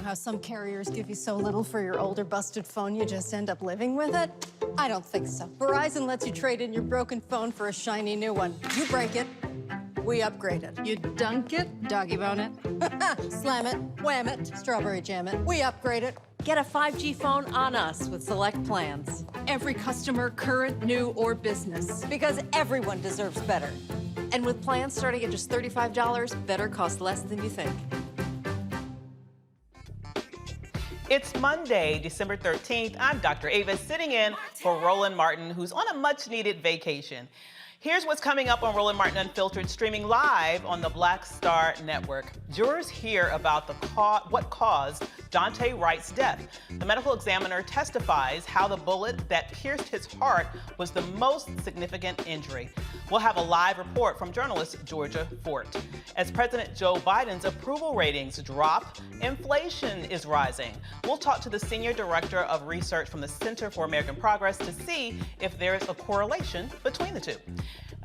how some carriers give you so little for your older busted phone you just end up living with it? I don't think so. Verizon lets you trade in your broken phone for a shiny new one. You break it, we upgrade it. You dunk it, doggy bone it. Slam it, wham it, strawberry jam it. We upgrade it. Get a 5G phone on us with select plans. Every customer, current, new, or business. Because everyone deserves better. And with plans starting at just $35, better costs less than you think. It's Monday, December 13th. I'm Dr. Ava, sitting in for Roland Martin, who's on a much-needed vacation. Here's what's coming up on Roland Martin Unfiltered, streaming live on the Black Star Network. Jurors hear about what caused Daunte Wright's death. The medical examiner testifies how the bullet that pierced his heart was the most significant injury. We'll have a live report from journalist Georgia Fort. As President Joe Biden's approval ratings drop, inflation is rising. We'll talk to the Senior Director of Research from the Center for American Progress to see if there is a correlation between the two.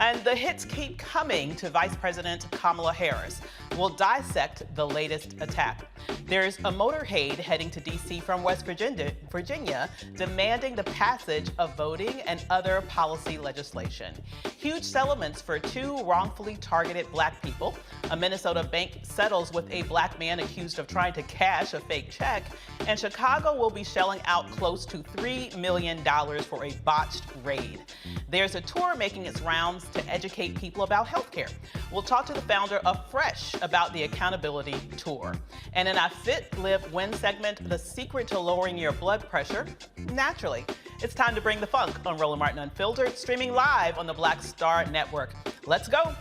And the hits keep coming to Vice President Kamala Harris. We'll dissect the latest attack. There's a motorcade heading to D.C. from West Virginia, demanding the passage of voting and other policy legislation. Huge settlements for two wrongfully targeted black people. A Minnesota bank settles with a black man accused of trying to cash a fake check. And Chicago will be shelling out close to $3 million for a botched raid. There's a tour making its rounds to educate people about healthcare. We'll talk to the founder of Fresh about the Accountability Tour. And in our Fit, Live, Win segment, the secret to lowering your blood pressure naturally. It's time to bring the funk on Roland Martin Unfiltered, streaming live on the Black Star Network. Let's go.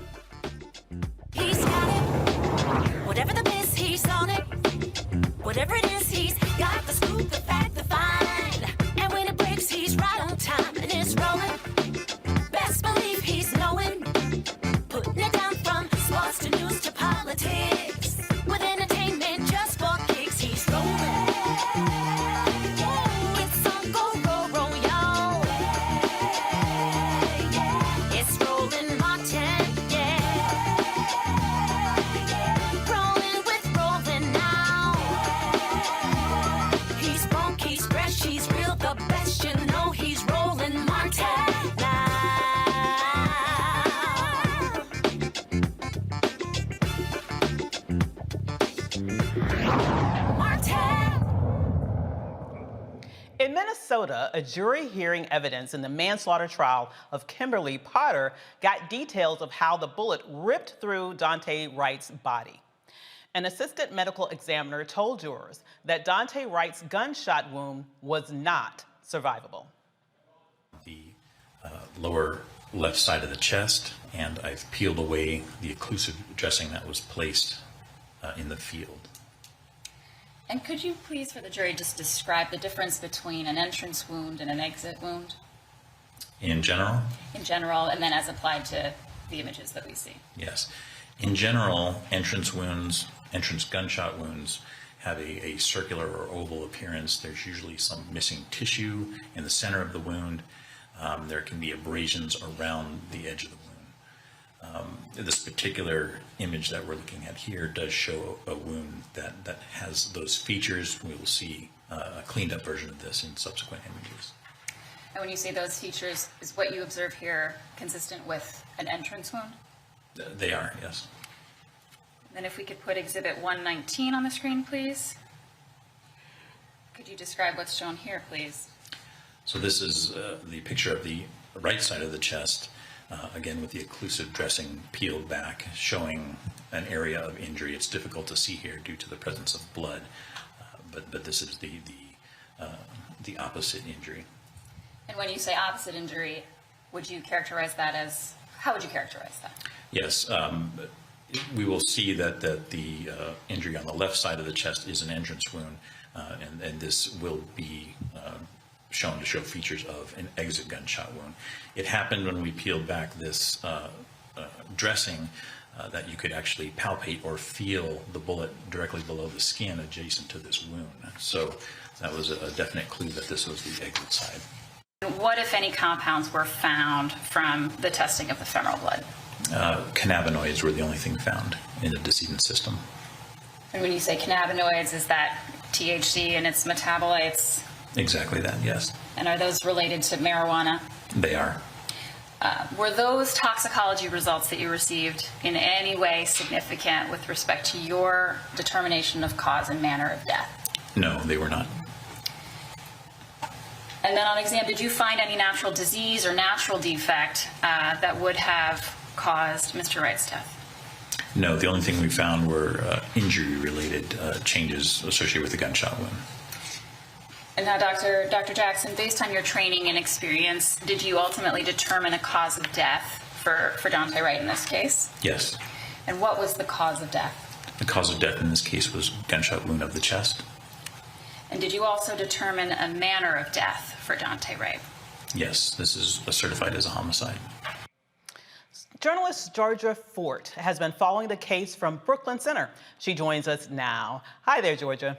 He's got it. Whatever the miss, he's on it. Whatever it is, he's got the scoop, the fact, the find. And when it breaks, he's right on time and it's rolling. Best believe he's knowing. Putting it down from sports to news to politics. With entertainment just for kicks, he's rolling. It's on go, roll, y'all. It's Roland Martin, yeah. Rolling with Roland now. He's funk, he's fresh, he's real, the best, you know he's Roland Martin now. In Minnesota, a jury hearing evidence in the manslaughter trial of Kimberly Potter got details of how the bullet ripped through Daunte Wright's body. An assistant medical examiner told jurors that Daunte Wright's gunshot wound was not survivable. The lower left side of the chest, and I've peeled away the occlusive dressing that was placed in the field. And could you please, for the jury, just describe the difference between an entrance wound and an exit wound? In general? In general, and then as applied to the images that we see. Yes. In general, entrance wounds, entrance gunshot wounds, have a circular or oval appearance. There's usually some missing tissue in the center of the wound. There can be abrasions around the edge of the wound. This particular image that we're looking at here does show a wound that has those features. We will see a cleaned up version of this in subsequent images. And when you say those features, is what you observe here consistent with an entrance wound? They are, yes. And then if we could put Exhibit 119 on the screen, please. Could you describe what's shown here, please? So this is the picture of the right side of the chest, again with the occlusive dressing peeled back, showing an area of injury. It's difficult to see here due to the presence of blood, but this is the opposite injury. And when you say opposite injury, would you characterize that as, how would you characterize that? Yes, we will see that the injury on the left side of the chest is an entrance wound, and this will be shown to show features of an exit gunshot wound. It happened when we peeled back this dressing that you could actually palpate or feel the bullet directly below the skin adjacent to this wound. So that was a definite clue that this was the exit side. What, if any, compounds were found from the testing of the femoral blood? Cannabinoids were the only thing found in the decedent's system. And when you say cannabinoids, is that THC and its metabolites? Exactly that, yes. And are those related to marijuana? They are. Were those toxicology results that you received in any way significant with respect to your determination of cause and manner of death? No, they were not. And then on exam, did you find any natural disease or natural defect that would have caused Mr. Wright's death? No, the only thing we found were injury-related changes associated with the gunshot wound. And now, Dr. Jackson, based on your training and experience, did you ultimately determine a cause of death for Daunte Wright in this case? Yes. And what was the cause of death? The cause of death in this case was gunshot wound of the chest. And did you also determine a manner of death for Daunte Wright? Yes, this is certified as a homicide. Journalist Georgia Fort has been following the case from Brooklyn Center. She joins us now. Hi there, Georgia.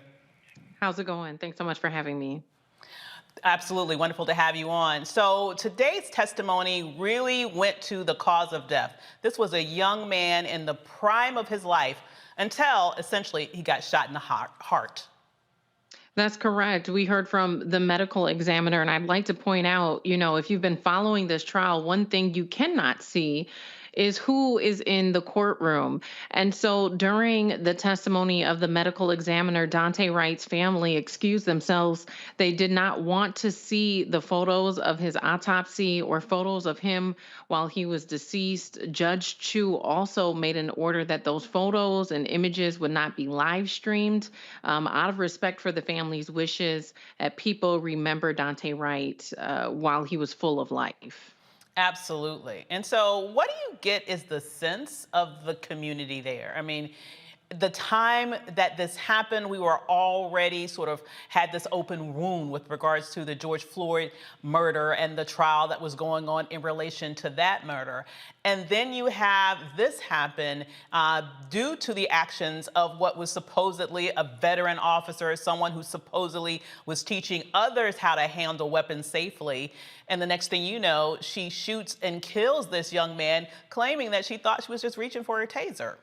How's it going? Thanks so much for having me. Absolutely wonderful to have you on. So today's testimony really went to the cause of death. This was a young man in the prime of his life until essentially he got shot in the heart. That's correct. We heard from the medical examiner, and I'd like to point out, if you've been following this trial, one thing you cannot see is who is in the courtroom. And so during the testimony of the medical examiner, Daunte Wright's family excused themselves. They did not want to see the photos of his autopsy or photos of him while he was deceased. Judge Chu also made an order that those photos and images would not be live streamed out of respect for the family's wishes that people remember Daunte Wright while he was full of life. Absolutely. And so what do you get is the sense of the community there? I mean, the time that this happened, we were already sort of had this open wound with regards to the George Floyd murder and the trial that was going on in relation to that murder. And then you have this happen due to the actions of what was supposedly a veteran officer, someone who supposedly was teaching others how to handle weapons safely. And the next thing you know, she shoots and kills this young man, claiming that she thought she was just reaching for a taser.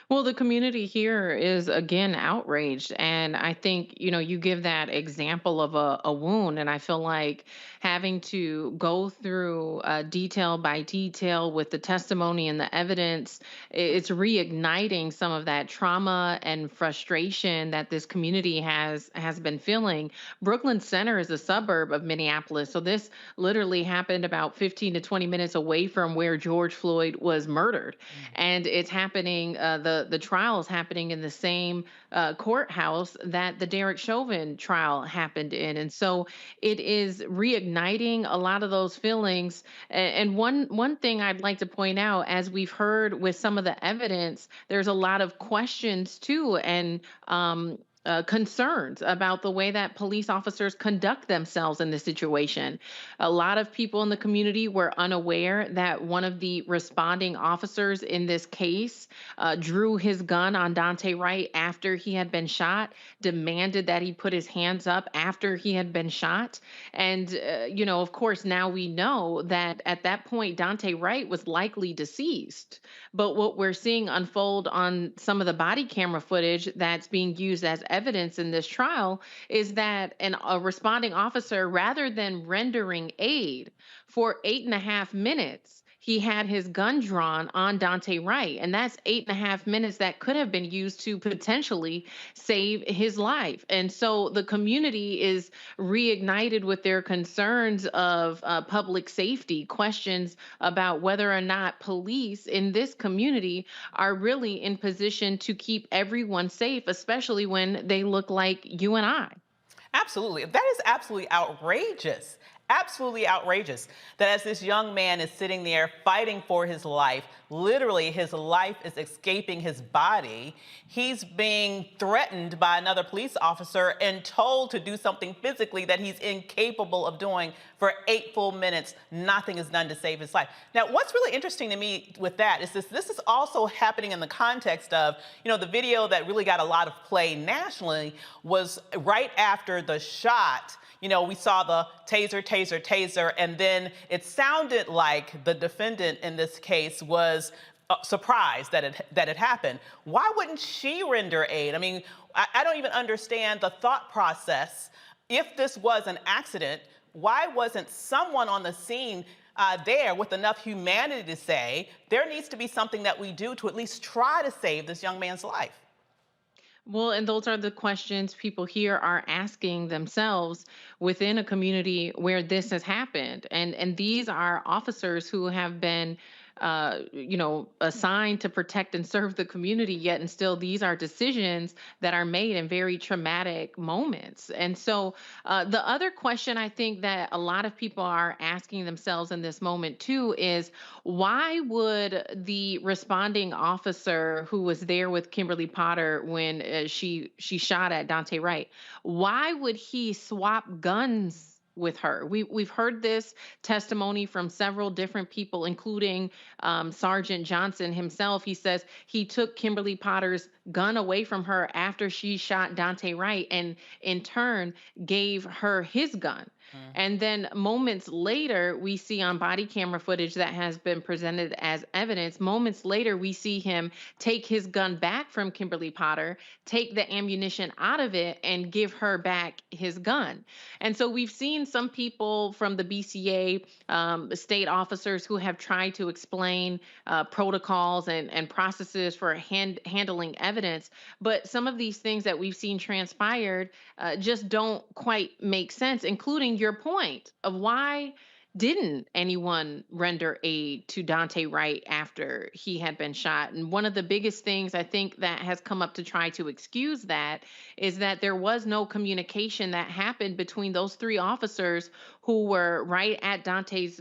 Well, the community here is again outraged. And I think, you give that example of a wound. And I feel like having to go through detail by detail with the testimony and the evidence, it's reigniting some of that trauma and frustration that this community has been feeling. Brooklyn Center is a suburb of Minneapolis. So this literally happened about 15 to 20 minutes away from where George Floyd was murdered. And it's happening, the trial is happening in the same courthouse that the Derek Chauvin trial happened in. And so it is reigniting a lot of those feelings. And one thing I'd like to point out, as we've heard with some of the evidence, there's a lot of questions too, and concerns about the way that police officers conduct themselves in this situation. A lot of people in the community were unaware that one of the responding officers in this case drew his gun on Daunte Wright after he had been shot, demanded that he put his hands up after he had been shot. And, of course, now we know that at that point, Daunte Wright was likely deceased. But what we're seeing unfold on some of the body camera footage that's being used as evidence in this trial is that a responding officer, rather than rendering aid for 8.5 minutes, he had his gun drawn on Daunte Wright. And that's 8.5 minutes that could have been used to potentially save his life. And so the community is reignited with their concerns of public safety, questions about whether or not police in this community are really in position to keep everyone safe, especially when they look like you and I. Absolutely. That is absolutely outrageous. Absolutely outrageous that as this young man is sitting there fighting for his life, literally his life is escaping his body, he's being threatened by another police officer and told to do something physically that he's incapable of doing for 8 full minutes. Nothing is done to save his life. Now, what's really interesting to me with that is this is also happening in the context of, the video that really got a lot of play nationally was right after the shot. We saw the taser, and then it sounded like the defendant in this case was surprised that it happened. Why wouldn't she render aid? I mean, I don't even understand the thought process. If this was an accident, why wasn't someone on the scene there with enough humanity to say, there needs to be something that we do to at least try to save this young man's life? Well, and those are the questions people here are asking themselves within a community where this has happened. And these are officers who have been assigned to protect and serve the community, yet and still these are decisions that are made in very traumatic moments. And so the other question I think that a lot of people are asking themselves in this moment too is, why would the responding officer who was there with Kimberly Potter when she shot at Daunte Wright, why would he swap guns with her? We've heard this testimony from several different people, including Sergeant Johnson himself. He says he took Kimberly Potter's gun away from her after she shot Daunte Wright, and in turn gave her his gun. And then moments later, we see on body camera footage that has been presented as evidence, moments later, we see him take his gun back from Kimberly Potter, take the ammunition out of it, and give her back his gun. And so we've seen some people from the BCA, state officers who have tried to explain protocols and processes for handling evidence. But some of these things that we've seen transpired just don't quite make sense, including your point of why didn't anyone render aid to Daunte Wright after he had been shot? And one of the biggest things I think that has come up to try to excuse that is that there was no communication that happened between those three officers who were right at Daunte's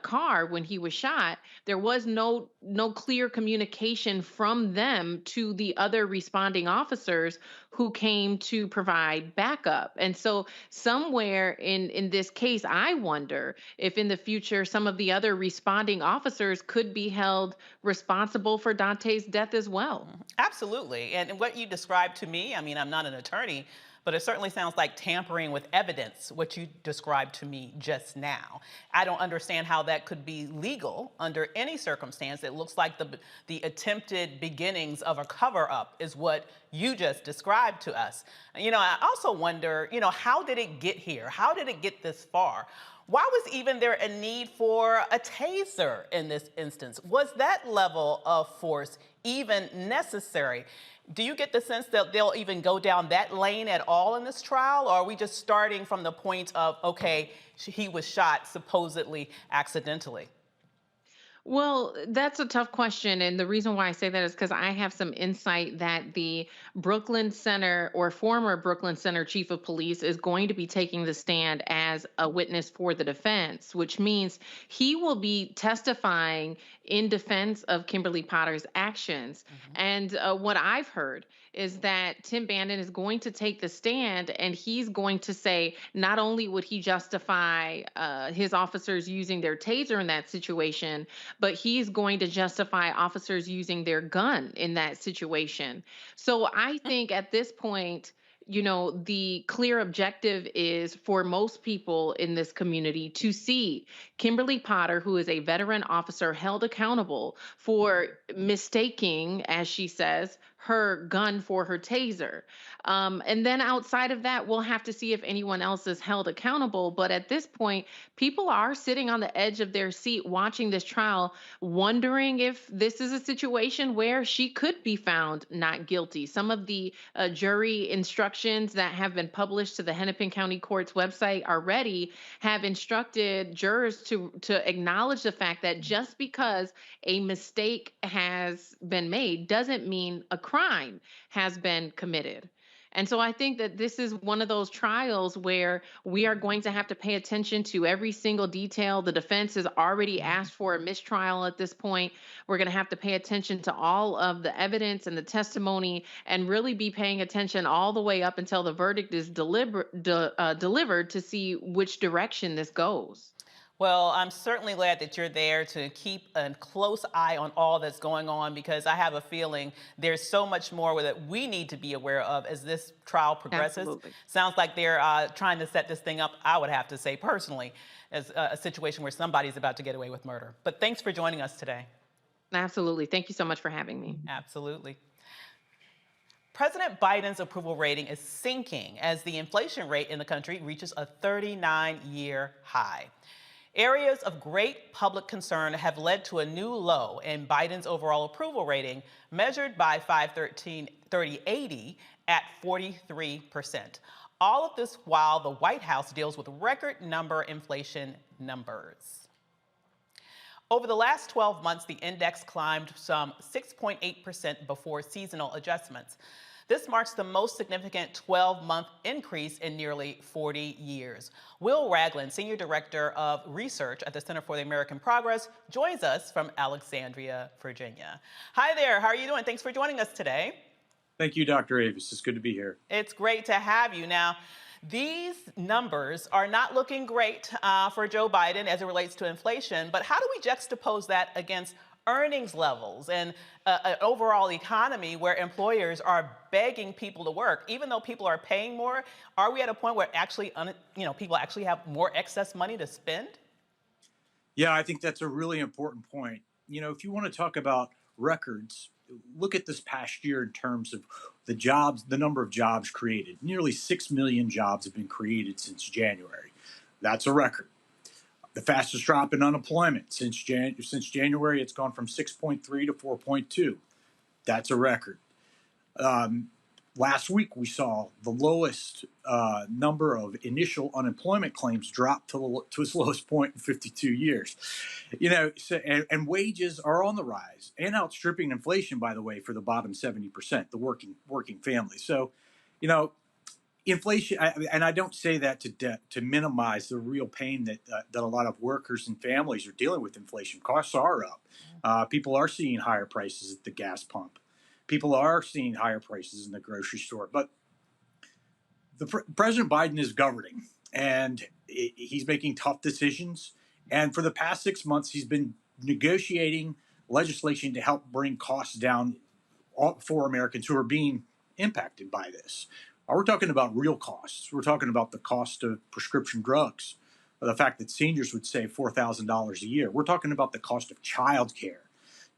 car when he was shot. There was no clear communication from them to the other responding officers who came to provide backup. And so somewhere in this case, I wonder if in the future some of the other responding officers could be held responsible for Daunte's death as well. Absolutely. And what you described to me, I mean, I'm not an attorney, but it certainly sounds like tampering with evidence, what you described to me just now. I don't understand how that could be legal under any circumstance. It looks like the attempted beginnings of a cover-up is what you just described to us. You know, I also wonder, you know, how did it get here? How did it get this far? Why was even there a need for a taser in this instance? Was that level of force even necessary? Do you get the sense that they'll even go down that lane at all in this trial? Or are we just starting from the point of, okay, he was shot supposedly accidentally? Well, that's a tough question. And the reason why I say that is because I have some insight that the Brooklyn Center or former Brooklyn Center chief of police is going to be taking the stand as a witness for the defense, which means he will be testifying in defense of Kimberly Potter's actions. And what I've heard is that Tim Bandon is going to take the stand and he's going to say not only would he justify his officers using their taser in that situation, but he's going to justify officers using their gun in that situation. So I think at this point, you know, the clear objective is for most people in this community to see Kimberly Potter, who is a veteran officer, held accountable for mistaking, as she says, her gun for her taser. And then outside of that, we'll have to see if anyone else is held accountable. But at this point, people are sitting on the edge of their seat watching this trial, wondering if this is a situation where she could be found not guilty. Some of the jury instructions that have been published to the Hennepin County Court's website already have instructed jurors to acknowledge the fact that just because a mistake has been made doesn't mean a crime has been committed. And so I think that this is one of those trials where we are going to have to pay attention to every single detail. The defense has already asked for a mistrial at this point. We're going to have to pay attention to all of the evidence and the testimony and really be paying attention all the way up until the verdict is delivered to see which direction this goes. Well, I'm certainly glad that you're there to keep a close eye on all that's going on, because I have a feeling there's so much more that we need to be aware of as this trial progresses. Absolutely. Sounds like they're trying to set this thing up, I would have to say personally, as a situation where somebody's about to get away with murder. But thanks for joining us today. Absolutely. Thank you so much for having me. Absolutely. President Biden's approval rating is sinking as the inflation rate in the country reaches a 39-year high. Areas of great public concern have led to a new low in Biden's overall approval rating, measured by 5/13/30/80 at 43%. All of this while the White House deals with record number inflation numbers. Over the last 12 months, the index climbed some 6.8% before seasonal adjustments. This marks the most significant 12-month increase in nearly 40 years. Will Ragland, Senior Director of Research at the Center for the American Progress, joins us from Alexandria, Virginia. Hi there, how are you doing? Thanks for joining us today. Thank you, Dr. Avis. It's good to be here. It's great to have you. Now, these numbers are not looking great for Joe Biden as it relates to inflation, but how do we juxtapose that against earnings levels and an overall economy where employers are begging people to work, even though people are paying more? Are we at a point where actually, people actually have more excess money to spend? Yeah, I think that's a really important point. If you want to talk about records, look at this past year in terms of the number of jobs created. Nearly 6 million jobs have been created since January. That's a record. The fastest drop in unemployment since January, it's gone from 6.3 to 4.2. That's a record. Last week, we saw the lowest number of initial unemployment claims drop to its lowest point in 52 years. And wages are on the rise and outstripping inflation, by the way, for the bottom 70%, the working families. So, inflation, and I don't say that to minimize the real pain that a lot of workers and families are dealing with. Inflation costs are up. People are seeing higher prices at the gas pump. People are seeing higher prices in the grocery store. But President Biden is governing, and he's making tough decisions. And for the past 6 months, he's been negotiating legislation to help bring costs down for Americans who are being impacted by this. We're talking about real costs. We're talking about the cost of prescription drugs, the fact that seniors would save $4,000 a year. We're talking about the cost of childcare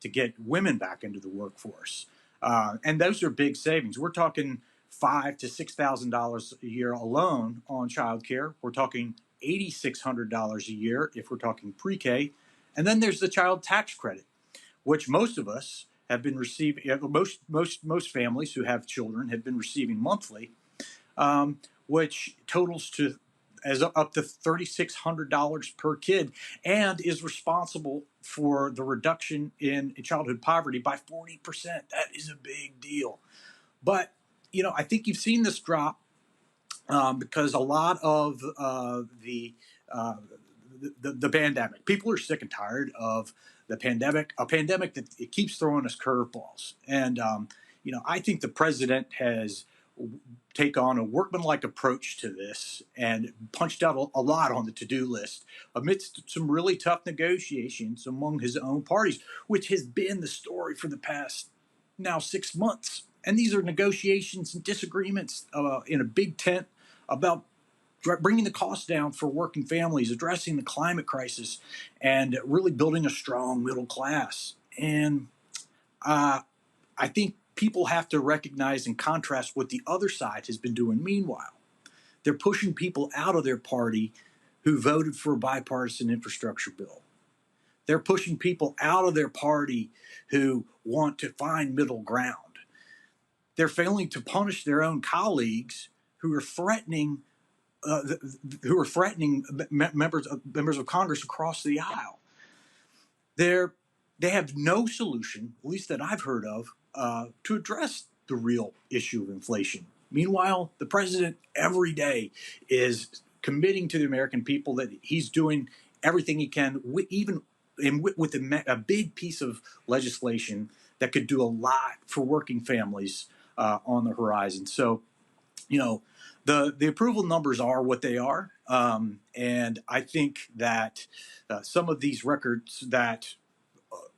to get women back into the workforce. And those are big savings. We're talking $5,000 to $6,000 a year alone on childcare. We're talking $8,600 a year if we're talking pre-K. And then there's the child tax credit, which most of us have been receiving. Most families who have children have been receiving monthly, which totals to up to $3,600 per kid, and is responsible for the reduction in childhood poverty by 40%. That is a big deal. But I think you've seen this drop because a lot of the pandemic, people are sick and tired of the pandemic, a pandemic that it keeps throwing us curveballs. And I think the president has take on a workmanlike approach to this and punched out a lot on the to-do list amidst some really tough negotiations among his own parties, which has been the story for the past now 6 months. And these are negotiations and disagreements in a big tent about bringing the costs down for working families, addressing the climate crisis, and really building a strong middle class. And I think people have to recognize and contrast what the other side has been doing. Meanwhile, they're pushing people out of their party who voted for a bipartisan infrastructure bill. They're pushing people out of their party who want to find middle ground. They're failing to punish their own colleagues who are threatening members of Congress across the aisle. They have no solution, at least that I've heard of, to address the real issue of inflation. Meanwhile, the president every day is committing to the American people that he's doing everything he can, even with a big piece of legislation that could do a lot for working families on the horizon. So, the approval numbers are what they are, and I think that some of these records that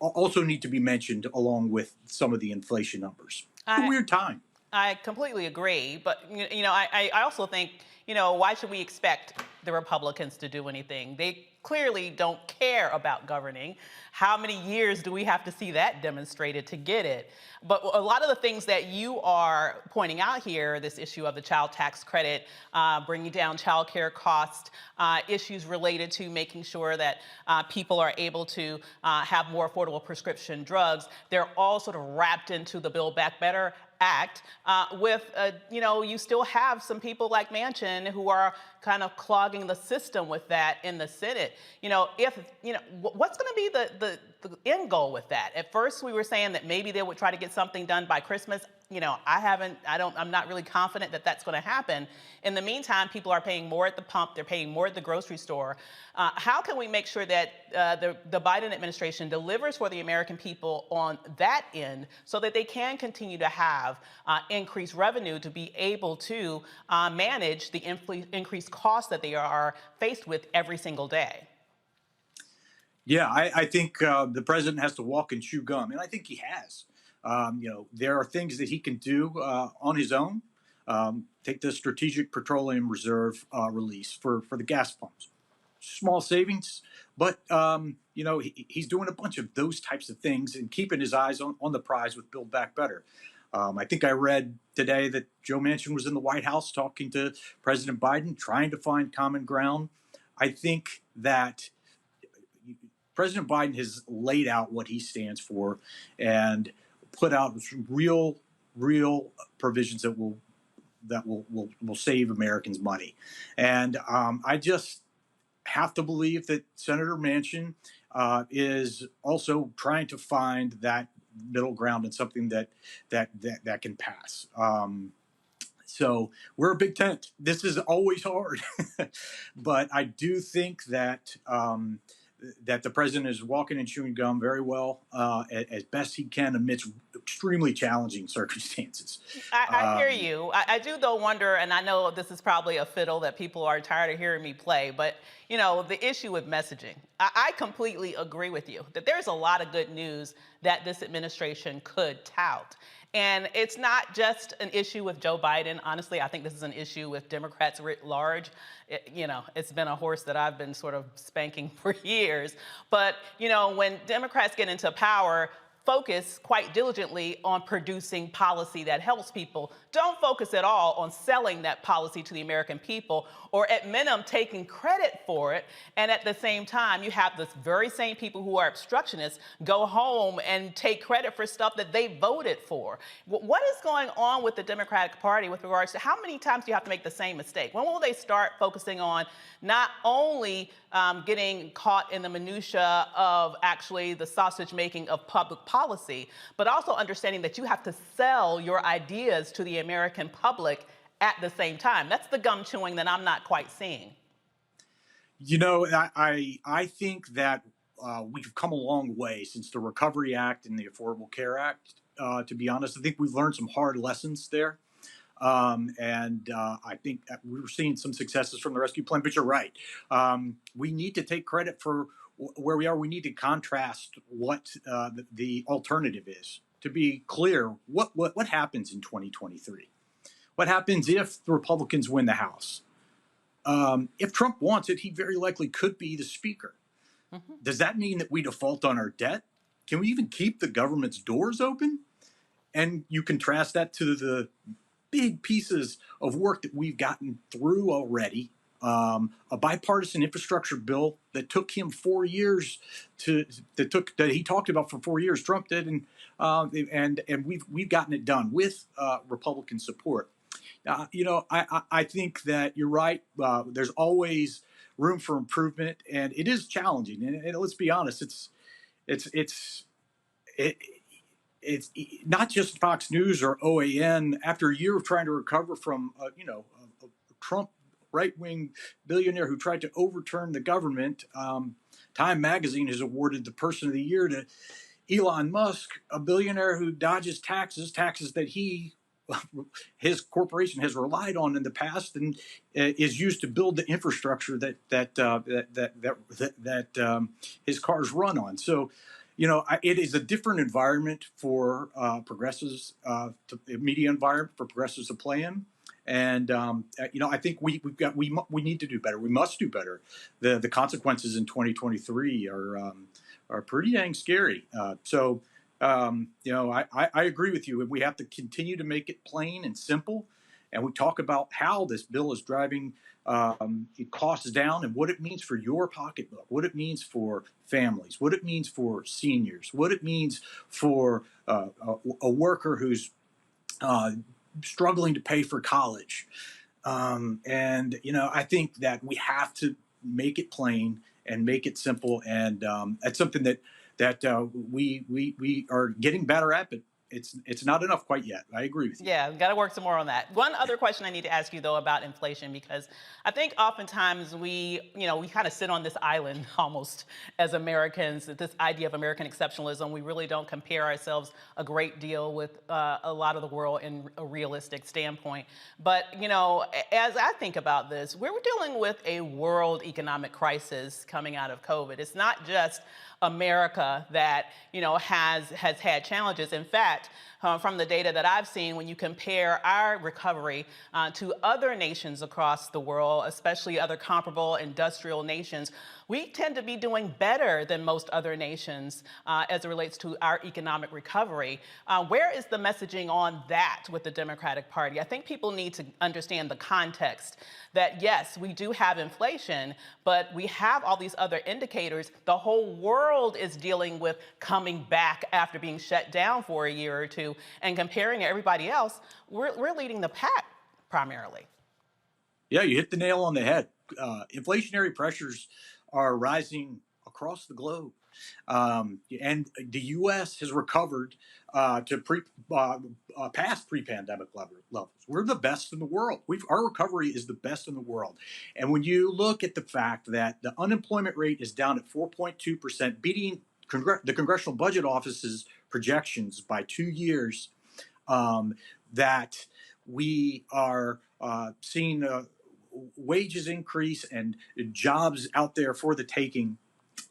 also need to be mentioned along with some of the inflation numbers. It's a weird time. I completely agree, but I also think why should we expect the Republicans to do anything? They clearly don't care about governing. How many years do we have to see that demonstrated to get it? But a lot of the things that you are pointing out here, this issue of the child tax credit, bringing down child care costs, issues related to making sure that people are able to have more affordable prescription drugs, they're all sort of wrapped into the Build Back Better Act you still have some people like Manchin who are kind of clogging the system with that in the Senate. What's going to be the end goal with that? At first, we were saying that maybe they would try to get something done by Christmas. I'm not really confident that that's going to happen. In the meantime, people are paying more at the pump. They're paying more at the grocery store. How can we make sure that the Biden administration delivers for the American people on that end so that they can continue to have increased revenue to be able to manage the increased costs that they are faced with every single day? Yeah, I think the president has to walk and chew gum, and I think he has. There are things that he can do on his own. Take the Strategic Petroleum Reserve release for the gas pumps. Small savings, but he's doing a bunch of those types of things and keeping his eyes on the prize with Build Back Better. I think I read today that Joe Manchin was in the White House talking to President Biden, trying to find common ground. I think that President Biden has laid out what he stands for and put out real provisions that will save Americans money. And I just have to believe that Senator Manchin is also trying to find that middle ground and something that can pass. So we're a big tent. This is always hard, but I do think that that the president is walking and chewing gum very well, as best he can amidst extremely challenging circumstances. I hear you. I do, though, wonder, and I know this is probably a fiddle that people are tired of hearing me play, but, the issue with messaging. I completely agree with you that there's a lot of good news that this administration could tout. And it's not just an issue with Joe Biden. Honestly, I think this is an issue with Democrats writ large. It's been a horse that I've been sort of spanking for years. But, when Democrats get into power, focus quite diligently on producing policy that helps people. Don't focus at all on selling that policy to the American people, or at minimum taking credit for it. And at the same time, you have this very same people who are obstructionists go home and take credit for stuff that they voted for. What is going on with the Democratic Party with regards to how many times do you have to make the same mistake? When will they start focusing on not only getting caught in the minutia of actually the sausage making of public policy, but also understanding that you have to sell your ideas to the American public at the same time? That's the gum chewing that I'm not quite seeing. I think that we've come a long way since the Recovery Act and the Affordable Care Act. To be honest, I think we've learned some hard lessons there. I think that we're seeing some successes from the rescue plan, but you're right. We need to take credit for where we are. We need to contrast what the alternative is. To be clear, what happens in 2023? What happens if the Republicans win the House? If Trump wants it, he very likely could be the speaker. Mm-hmm. Does that mean that we default on our debt? Can we even keep the government's doors open? And you contrast that to the big pieces of work that we've gotten through already. A bipartisan infrastructure bill that took him 4 years that he talked about for 4 years. Trump did, and we've gotten it done with Republican support. I think that you're right. There's always room for improvement, and it is challenging. And let's be honest, it's not just Fox News or OAN. After a year of trying to recover from a Trump right-wing billionaire who tried to overturn the government, Time Magazine has awarded the Person of the Year to Elon Musk, a billionaire who dodges taxes that his corporation has relied on in the past and is used to build the infrastructure that his cars run on. So, it is a different environment for progressives, media environment for progressives to play in. And I think we need to do better. We must do better. The consequences in 2023 are pretty dang scary. I agree with you. We have to continue to make it plain and simple, and we talk about how this bill is driving costs down and what it means for your pocketbook, what it means for families, what it means for seniors, what it means for a worker who's struggling to pay for college. I think that we have to make it plain and make it simple, and that's something that we are getting better at, but it's not enough quite yet. I agree with you. Yeah, got to work some more on that. One other question I need to ask you, though, about inflation, because I think oftentimes we kind of sit on this island almost as Americans, this idea of American exceptionalism. We really don't compare ourselves a great deal with a lot of the world in a realistic standpoint. But, as I think about this, we're dealing with a world economic crisis coming out of COVID. It's not just America that has had challenges. In fact, from the data that I've seen, when you compare our recovery to other nations across the world, especially other comparable industrial nations, we tend to be doing better than most other nations as it relates to our economic recovery. Where is the messaging on that with the Democratic Party? I think people need to understand the context that, yes, we do have inflation, but we have all these other indicators. The whole world is dealing with coming back after being shut down for a year or two, and comparing everybody else, we're leading the pack primarily. Yeah, you hit the nail on the head. Inflationary pressures are rising across the globe. And the U.S. has recovered to past pre-pandemic levels. We're the best in the world. Our recovery is the best in the world. And when you look at the fact that the unemployment rate is down at 4.2%, beating the Congressional Budget Office's projections by 2 years, that we are seeing wages increase and jobs out there for the taking.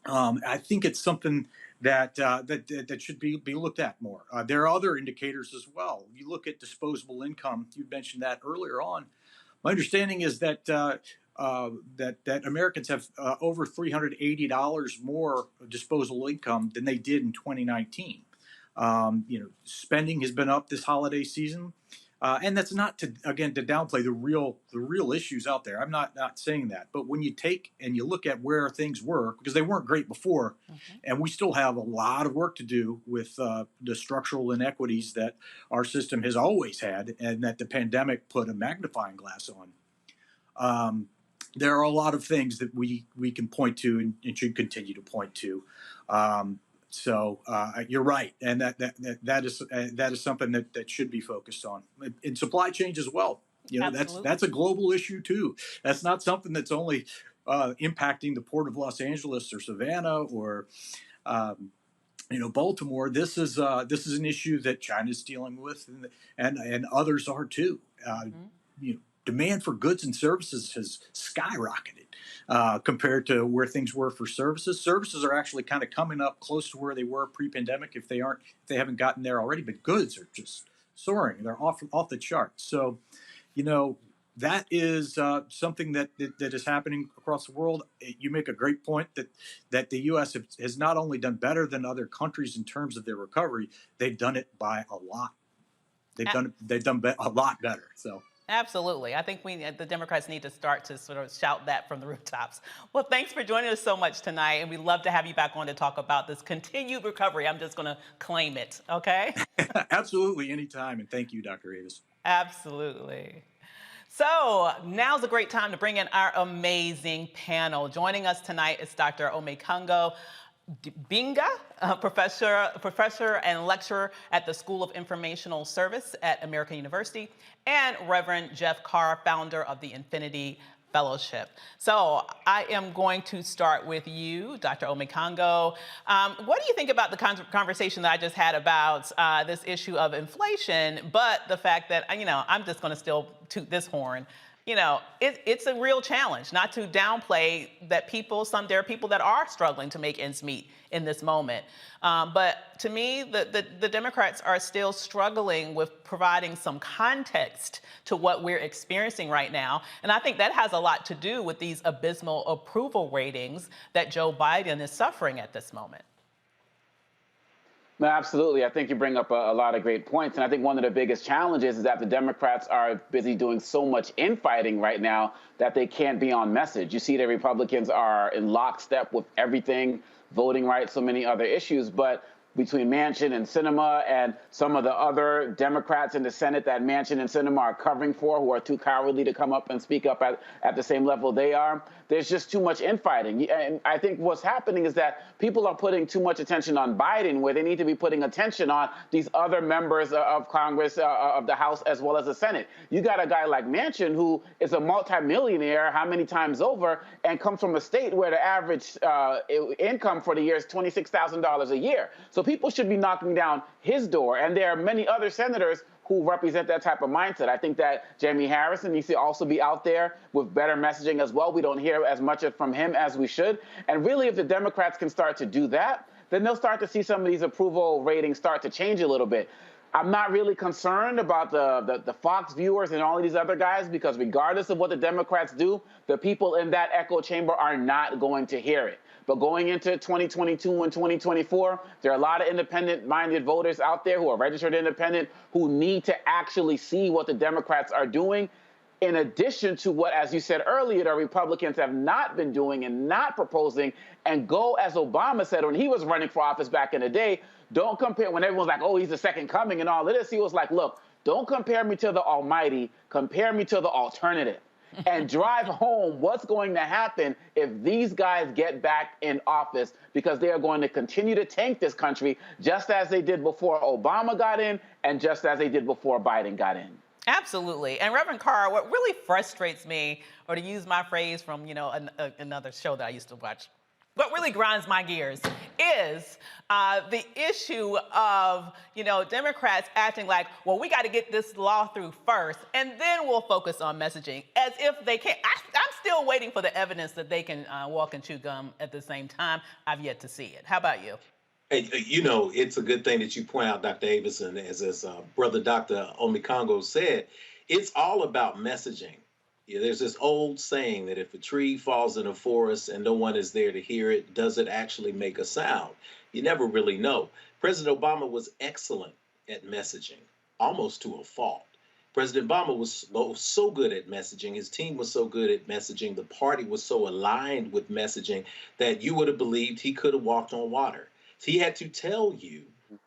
I think it's something that should be looked at more. There are other indicators as well. You look at disposable income. You mentioned that earlier on. My understanding is that that Americans have over $380 more disposable income than they did in 2019. Spending has been up this holiday season. And that's not to downplay the real issues out there. I'm not saying that. But when you take and you look at where things were, because they weren't great before, and we still have a lot of work to do with the structural inequities that our system has always had, and that the pandemic put a magnifying glass on. There are a lot of things that we can point to and should continue to point to. So you're right, and that is something that should be focused on in supply chains as well. That's a global issue too. That's not something that's only impacting the port of Los Angeles or Savannah or Baltimore. This is an issue that China's dealing with, and others are too. Demand for goods and services has skyrocketed compared to where things were for services. Services are actually kind of coming up close to where they were pre-pandemic if they haven't gotten there already. But goods are just soaring; they're off the charts. So, that is something that is happening across the world. You make a great point that the U.S. has not only done better than other countries in terms of their recovery, they've done it by a lot. They've done a lot better. So. Absolutely. I think the Democrats need to start to sort of shout that from the rooftops. Well, thanks for joining us so much tonight, and we'd love to have you back on to talk about this continued recovery. I'm just going to claim it, okay? Absolutely, anytime, and thank you, Dr. Avis. Absolutely. So now's a great time to bring in our amazing panel. Joining us tonight is Dr. Omekongo Binga, professor and lecturer at the School of Informational Service at American University, and Reverend Jeff Carr, founder of the Infinity Fellowship. So I am going to start with you, Dr. Omekongo. What do you think about the conversation that I just had about this issue of inflation, but the fact that, I'm just going to still toot this horn. it's a real challenge, not to downplay that there are people that are struggling to make ends meet in this moment. But to me, the Democrats are still struggling with providing some context to what we're experiencing right now. And I think that has a lot to do with these abysmal approval ratings that Joe Biden is suffering at this moment. No, absolutely. I think you bring up a lot of great points. And I think one of the biggest challenges is that the Democrats are busy doing so much infighting right now that they can't be on message. You see the Republicans are in lockstep with everything, voting rights, so many other issues. But between Manchin and Sinema and some of the other Democrats in the Senate that Manchin and Sinema are covering for, who are too cowardly to come up and speak up at the same level they are, there's just too much infighting. And I think what's happening is that people are putting too much attention on Biden, where they need to be putting attention on these other members of Congress, of the House, as well as the Senate. You got a guy like Manchin, who is a multimillionaire how many times over, and comes from a state where the average income for the year is $26,000 a year. So people should be knocking down his door. And there are many other senators who represent that type of mindset. I think that Jamie Harrison needs to also be out there with better messaging as well. We don't hear as much from him as we should. And really, if the Democrats can start to do that, then they'll start to see some of these approval ratings start to change a little bit. I'm not really concerned about the Fox viewers and all of these other guys, because regardless of what the Democrats do, the people in that echo chamber are not going to hear it. But going into 2022 and 2024, there are a lot of independent-minded voters out there who are registered independent who need to actually see what the Democrats are doing, in addition to what, as you said earlier, the Republicans have not been doing and not proposing, and go, as Obama said when he was running for office back in the day, don't compare, when everyone's like, oh, he's the second coming and all of this, he was like, look, don't compare me to the almighty, compare me to the alternative. And drive home what's going to happen if these guys get back in office, because they are going to continue to tank this country just as they did before Obama got in and just as they did before Biden got in. Absolutely. And Reverend Carr, what really frustrates me, or to use my phrase from, another show that I used to watch, what really grinds my gears is the issue of, Democrats acting like, well, we got to get this law through first, and then we'll focus on messaging, as if they can't. I'm still waiting for the evidence that they can walk and chew gum at the same time. I've yet to see it. How about you? Hey, it's a good thing that you point out, Dr. Avison, as Brother Dr. Omikongo said, it's all about messaging. Yeah, there's this old saying that if a tree falls in a forest and no one is there to hear it, does it actually make a sound? You never really know. President Obama was excellent at messaging, almost to a fault. President Obama was so good at messaging, his team was so good at messaging, the party was so aligned with messaging that you would have believed he could have walked on water. He had to tell you,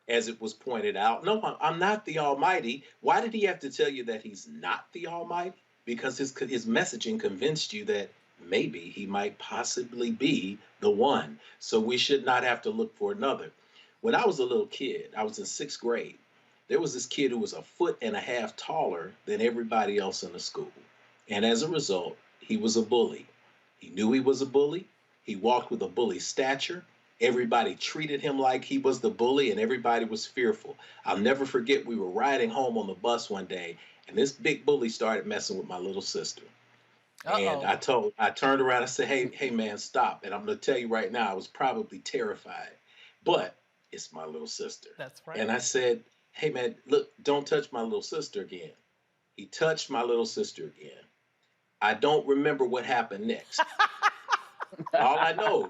as it was pointed out, no, I'm not the Almighty. Why did he have to tell you that he's not the Almighty? Because his messaging convinced you that maybe he might possibly be the one. So we should not have to look for another. When I was a little kid, I was in 6th grade, there was this kid who was 1.5 feet taller than everybody else in the school. And as a result, he was a bully. He knew he was a bully. He walked with a bully stature. Everybody treated him like he was the bully, and everybody was fearful. I'll never forget, we were riding home on the bus one day, and this big bully started messing with my little sister. And I turned around and said, hey, man, stop. And I'm going to tell you right now, I was probably terrified, but it's my little sister. That's right. And I said, hey, man, look, don't touch my little sister again. He touched my little sister again. I don't remember what happened next. All I know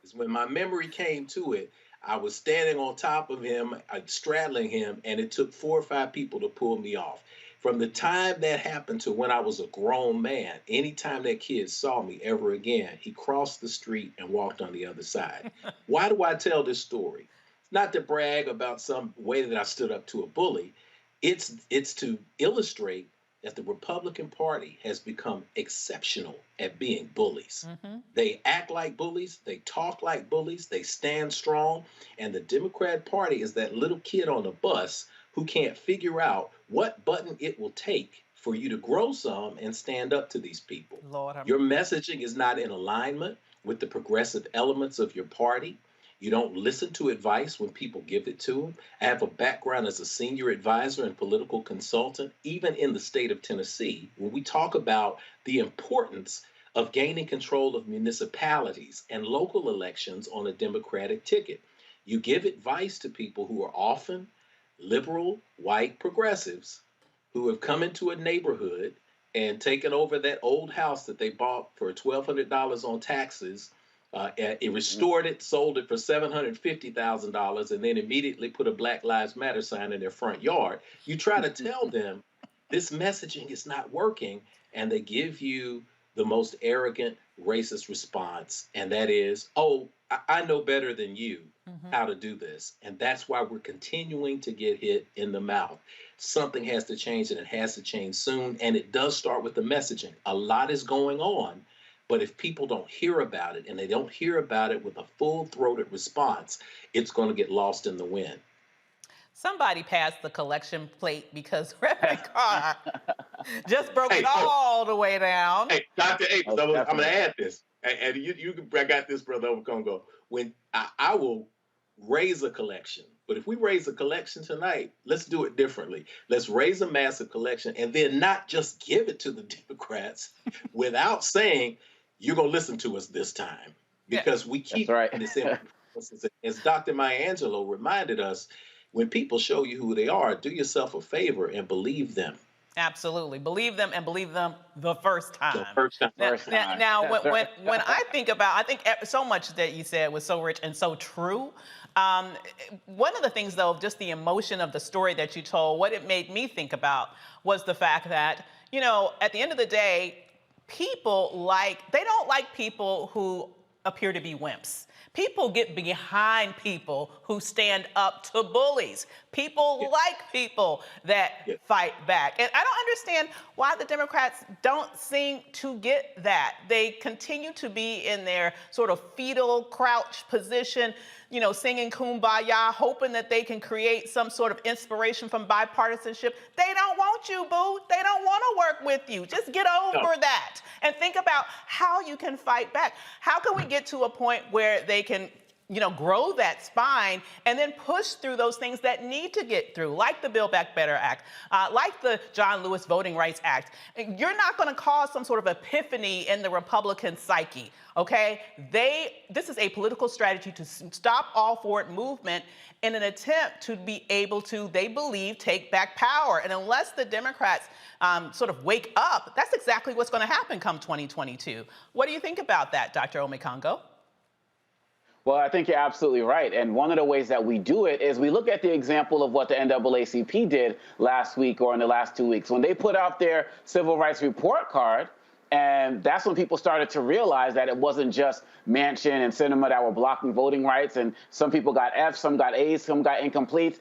is when my memory came to it, I was standing on top of him, straddling him, and it took 4 or 5 people to pull me off. From the time that happened to when I was a grown man, anytime that kid saw me ever again, he crossed the street and walked on the other side. Why do I tell this story? Not to brag about some way that I stood up to a bully. It's to illustrate that the Republican Party has become exceptional at being bullies. Mm-hmm. They act like bullies, they talk like bullies, they stand strong, and the Democrat Party is that little kid on the bus who can't figure out what button it will take for you to grow some and stand up to these people. Lord, your messaging is not in alignment with the progressive elements of your party. You don't listen to advice when people give it to them. I have a background as a senior advisor and political consultant, even in the state of Tennessee, when we talk about the importance of gaining control of municipalities and local elections on a Democratic ticket. You give advice to people who are often liberal, white progressives who have come into a neighborhood and taken over that old house that they bought for $1,200 on taxes. It restored it, sold it for $750,000, and then immediately put a Black Lives Matter sign in their front yard. You try to tell them this messaging is not working, and they give you the most arrogant, racist response, and that is, oh, I know better than you how to do this. And that's why we're continuing to get hit in the mouth. Something has to change, and it has to change soon, and it does start with the messaging. A lot is going on, but if people don't hear about it, and they don't hear about it with a full-throated response, it's going to get lost in the wind. Somebody passed the collection plate because Reverend Carr just broke it all the way down. Hey, Dr. Avis, I'm going to add this. And I got this, Brother Overcongo. When I will raise a collection, but if we raise a collection tonight, let's do it differently. Let's raise a massive collection and then not just give it to the Democrats without saying, you're going to listen to us this time. Because we keep this in. As Dr. Maya Angelou reminded us, when people show you who they are, do yourself a favor and believe them. Absolutely. Believe them, and believe them the first time. The first time. Now, when I think so much that you said was so rich and so true. One of the things, though, just the emotion of the story that you told, what it made me think about was the fact that, at the end of the day, people they don't like people who appear to be wimps. People get behind people who stand up to bullies. People like people that fight back. And I don't understand why the Democrats don't seem to get that. They continue to be in their sort of fetal crouch position, singing Kumbaya, hoping that they can create some sort of inspiration from bipartisanship. They don't want you, boo. They don't want to work with you. Just get over that and think about how you can fight back. How can we get to a point where they can grow that spine and then push through those things that need to get through, like the Build Back Better Act, like the John Lewis Voting Rights Act. You're not going to cause some sort of epiphany in the Republican psyche, okay? This is a political strategy to stop all forward movement in an attempt to be able to, they believe, take back power. And unless the Democrats sort of wake up, that's exactly what's going to happen come 2022. What do you think about that, Dr. Omekongo? Well, I think you're absolutely right. And one of the ways that we do it is we look at the example of what the NAACP did last week or in the last 2 weeks when they put out their civil rights report card. And that's when people started to realize that it wasn't just Manchin and Sinema that were blocking voting rights. And some people got F's, some got A's, some got incompletes.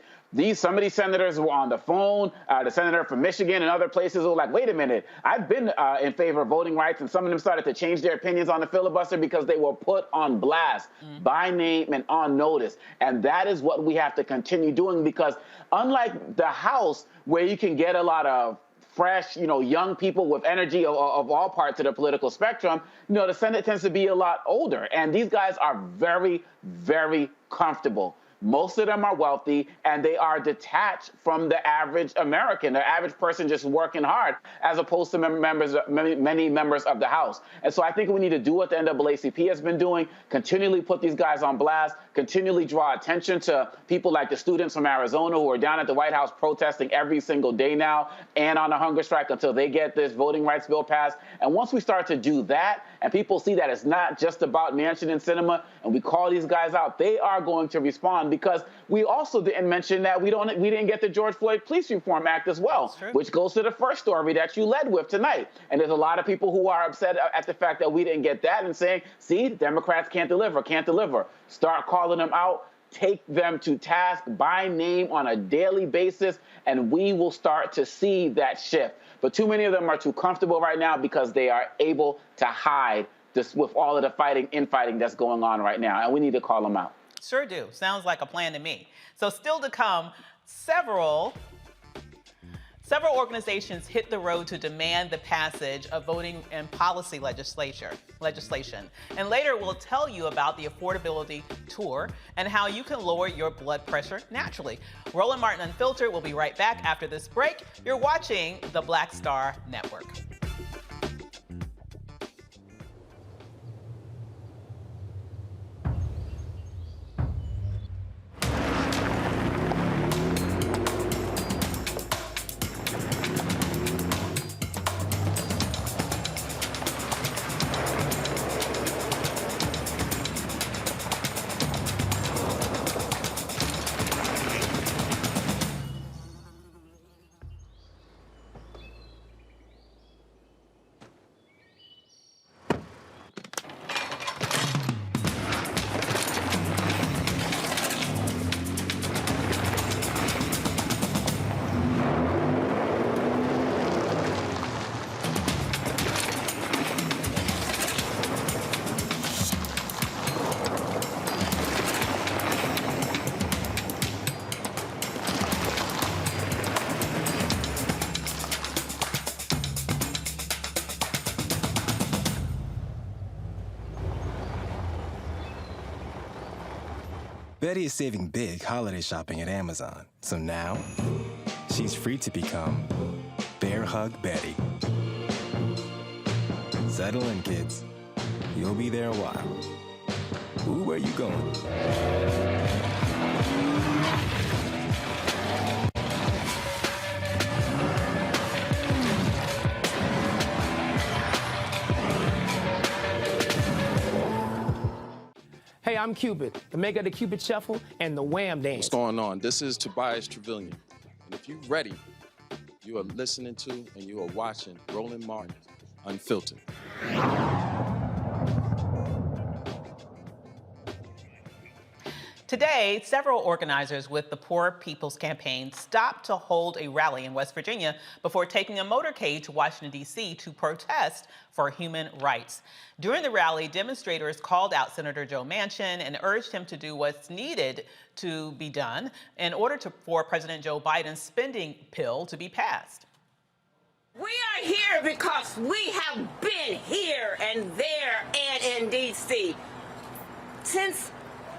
Some of these senators were on the phone. The senator from Michigan and other places were like, wait a minute, I've been in favor of voting rights. And some of them started to change their opinions on the filibuster because they were put on blast by name and on notice. And that is what we have to continue doing, because unlike the House, where you can get a lot of fresh, young people with energy of all parts of the political spectrum, the Senate tends to be a lot older. And these guys are very, very comfortable. Most of them are wealthy, and they are detached from the average American, the average person just working hard, as opposed to many members of the House. And so I think we need to do what the NAACP has been doing, continually put these guys on blast, continually draw attention to people like the students from Arizona who are down at the White House protesting every single day now and on a hunger strike until they get this voting rights bill passed. And once we start to do that, and people see that it's not just about Manchin and Sinema, and we call these guys out, they are going to respond, because we also didn't mention that we didn't get the George Floyd Police Reform Act as well, which goes to the first story that you led with tonight. And there's a lot of people who are upset at the fact that we didn't get that and saying, see, Democrats can't deliver. Start calling them out. Take them to task by name on a daily basis, and we will start to see that shift. But too many of them are too comfortable right now because they are able to hide this with all of the infighting that's going on right now, and we need to call them out. Sure do. Sounds like a plan to me. So still to come, several Several organizations hit the road to demand the passage of voting and policy legislation. And later we'll tell you about the Affordability Tour and how you can lower your blood pressure naturally. Roland Martin Unfiltered will be right back after this break. You're watching the Black Star Network. Betty is saving big holiday shopping at Amazon. So now, she's free to become Bear Hug Betty. Settle in, kids. You'll be there a while. Ooh, where you going? Hey, I'm Cupid, the maker of the Cupid Shuffle and the Wham Dance. What's going on? This is Tobias Trevelyan. And if you're ready, you are listening to and you are watching Roland Martin Unfiltered. Today, several organizers with the Poor People's Campaign stopped to hold a rally in West Virginia before taking a motorcade to Washington, D.C. to protest for human rights. During the rally, demonstrators called out Senator Joe Manchin and urged him to do what's needed to be done in order for President Joe Biden's spending bill to be passed. We are here because we have been here and there and in D.C. since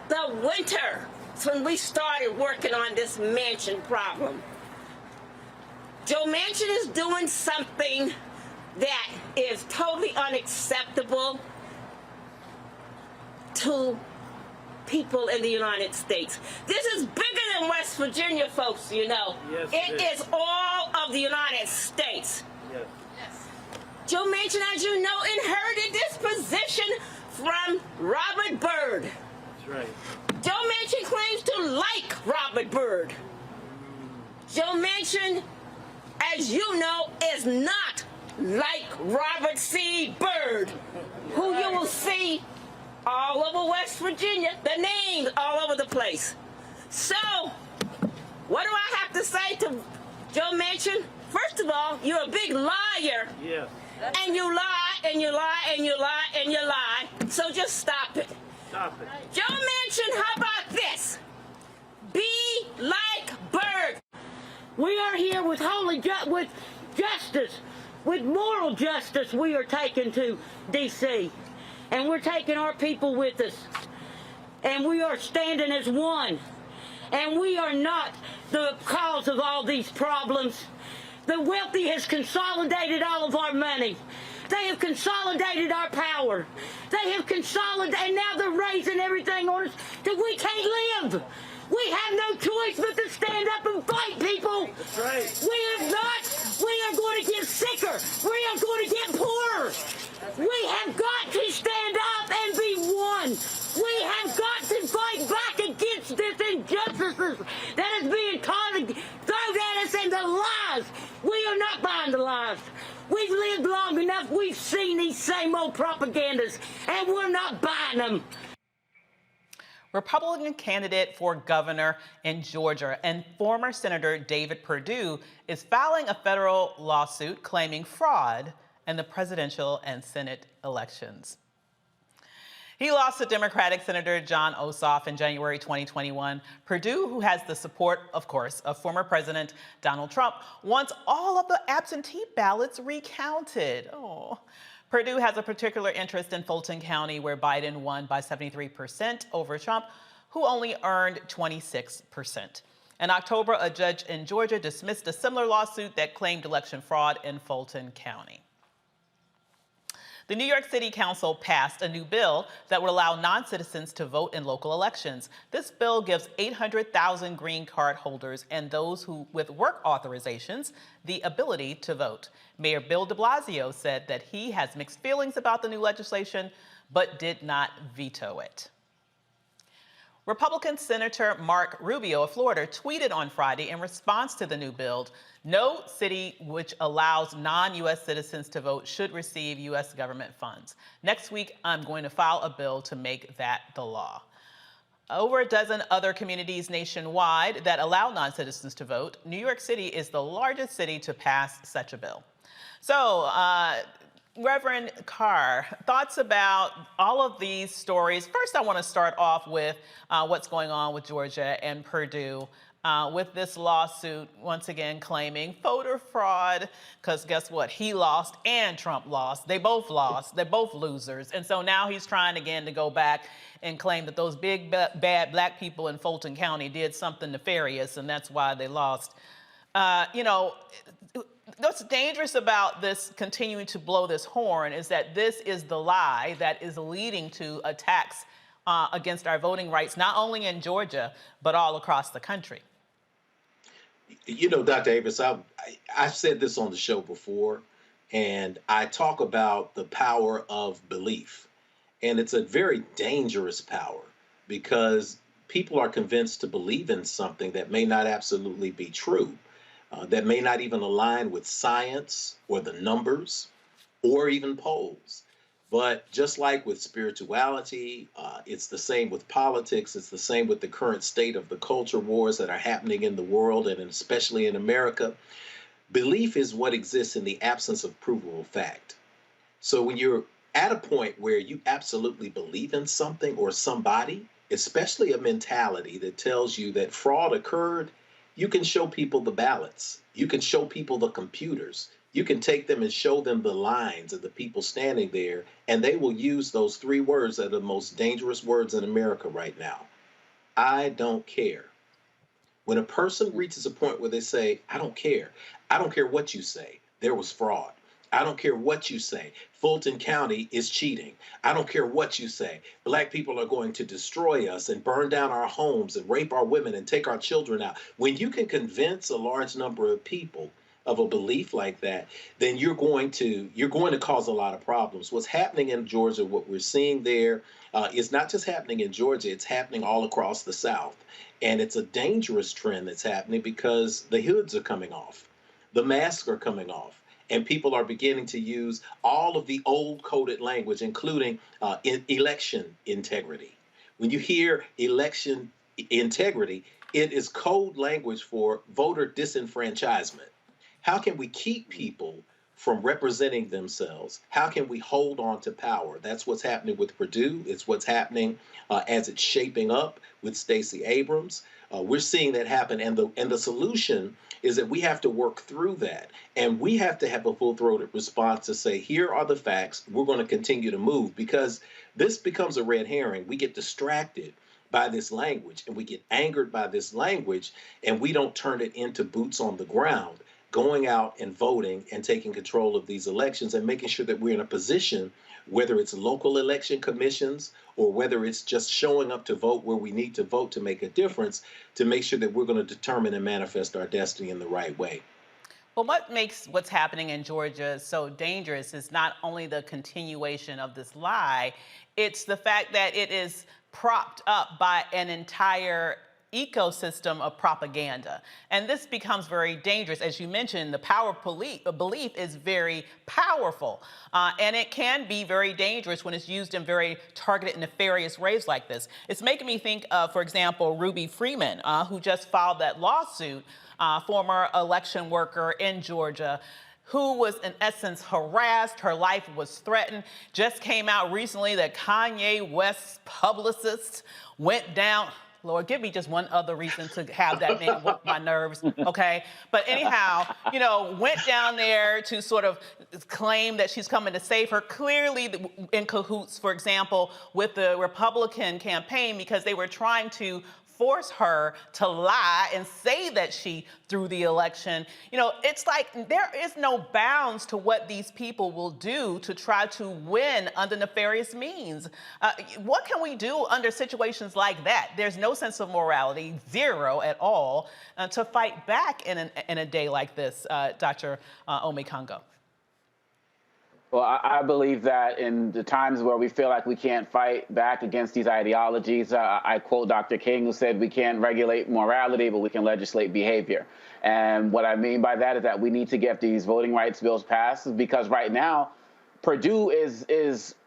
the winter, when we started working on this Manchin problem. Joe Manchin is doing something that is totally unacceptable to people in the United States. This is bigger than West Virginia, folks, you know. Yes, it is all of the United States. Yes. Joe Manchin, as you know, inherited this position from Robert Byrd. That's right. Joe Manchin claims to like Robert Byrd. Joe Manchin, as you know, is not like Robert C. Byrd, who you will see all over West Virginia, the names all over the place. So, what do I have to say to Joe Manchin? First of all, you're a big liar. Yeah. And you lie, and you lie, and you lie, and you lie. So just stop it. Stop it. Joe Manchin, how about this? Be like Byrd. We are here with with justice, with moral justice. We are taking to D.C. and we're taking our people with us. And we are standing as one. And we are not the cause of all these problems. The wealthy has consolidated all of our money. They have consolidated our power. They have consolidated, and now they're raising everything on us that we can't live. We have no choice but to stand up and fight, people. That's right. We are going to get sicker. We are going to get poorer. We have got to stand up and be one. We have got to fight back against this injustices that is being thrown at us and the lies. We are not buying the lies. We've lived long enough. We've seen these same old propagandas, and we're not buying them. Republican candidate for governor in Georgia and former Senator David Perdue is filing a federal lawsuit claiming fraud in the presidential and Senate elections. He lost to Democratic Senator John Ossoff in January 2021. Perdue, who has the support, of course, of former President Donald Trump, wants all of the absentee ballots recounted. Oh. Perdue has a particular interest in Fulton County, where Biden won by 73% over Trump, who only earned 26%. In October, a judge in Georgia dismissed a similar lawsuit that claimed election fraud in Fulton County. The New York City Council passed a new bill that would allow non-citizens to vote in local elections. This bill gives 800,000 green card holders and those who with work authorizations the ability to vote. Mayor Bill de Blasio said that he has mixed feelings about the new legislation, but did not veto it. Republican Senator Mark Rubio of Florida tweeted on Friday in response to the new bill, "No city which allows non-U.S. citizens to vote should receive U.S. government funds. Next week, I'm going to file a bill to make that the law." Over a dozen other communities nationwide that allow non-citizens to vote, New York City is the largest city to pass such a bill. So, Reverend Carr, thoughts about all of these stories. First, I want to start off with what's going on with Georgia and Perdue with this lawsuit, once again claiming voter fraud, because guess what? He lost and Trump lost. They both lost. They're both losers. And so now he's trying again to go back and claim that those big, bad black people in Fulton County did something nefarious, and that's why they lost. You know, what's dangerous about this continuing to blow this horn is that this is the lie that is leading to attacks against our voting rights, not only in Georgia, but all across the country. You know, Dr. Avis, I've said this on the show before, and I talk about the power of belief. And it's a very dangerous power because people are convinced to believe in something that may not absolutely be true. That may not even align with science or the numbers or even polls. But just like with spirituality, it's the same with politics. It's the same with the current state of the culture wars that are happening in the world and especially in America. Belief is what exists in the absence of provable fact. So when you're at a point where you absolutely believe in something or somebody, especially a mentality that tells you that fraud occurred, you can show people the ballots. You can show people the computers. You can take them and show them the lines of the people standing there, and they will use those three words that are the most dangerous words in America right now. I don't care. When a person reaches a point where they say, I don't care what you say, there was fraud. I don't care what you say, Fulton County is cheating. I don't care what you say, black people are going to destroy us and burn down our homes and rape our women and take our children out. When you can convince a large number of people of a belief like that, then you're going to cause a lot of problems. What's happening in Georgia, what we're seeing there, is not just happening in Georgia, it's happening all across the South. And it's a dangerous trend that's happening because the hoods are coming off, the masks are coming off. And people are beginning to use all of the old coded language, including election integrity. When you hear election integrity, it is code language for voter disenfranchisement. How can we keep people from representing themselves? How can we hold on to power? That's what's happening with Perdue. It's what's happening as it's shaping up with Stacey Abrams. We're seeing that happen, and the solution is that we have to work through that, and we have to have a full-throated response to say, here are the facts, we're going to continue to move, because this becomes a red herring. We get distracted by this language, and we get angered by this language, and we don't turn it into boots on the ground, going out and voting and taking control of these elections and making sure that we're in a position, whether it's local election commissions or whether it's just showing up to vote where we need to vote to make a difference, to make sure that we're going to determine and manifest our destiny in the right way. Well, what makes what's happening in Georgia so dangerous is not only the continuation of this lie, it's the fact that it is propped up by an entire ecosystem of propaganda. And this becomes very dangerous. As you mentioned, the power of belief is very powerful. And it can be very dangerous when it's used in very targeted, nefarious ways like this. It's making me think of, for example, Ruby Freeman, who just filed that lawsuit, former election worker in Georgia, who was in essence harassed. Her life was threatened. Just came out recently that Kanye West's publicist went down. Lord, give me just one other reason to have that name work my nerves, okay? But anyhow, you know, went down there to sort of claim that she's coming to save her, clearly in cahoots, for example, with the Republican campaign, because they were trying to force her to lie and say that she threw the election. You know, it's like there is no bounds to what these people will do to try to win under nefarious means. What can we do under situations like that? There's no sense of morality, zero at all, to fight back in a day like this, Dr. Omekongo. Well, I believe that in the times where we feel like we can't fight back against these ideologies, I quote Dr. King, who said we can't regulate morality, but we can legislate behavior. And what I mean by that is that we need to get these voting rights bills passed, because right now, Purdue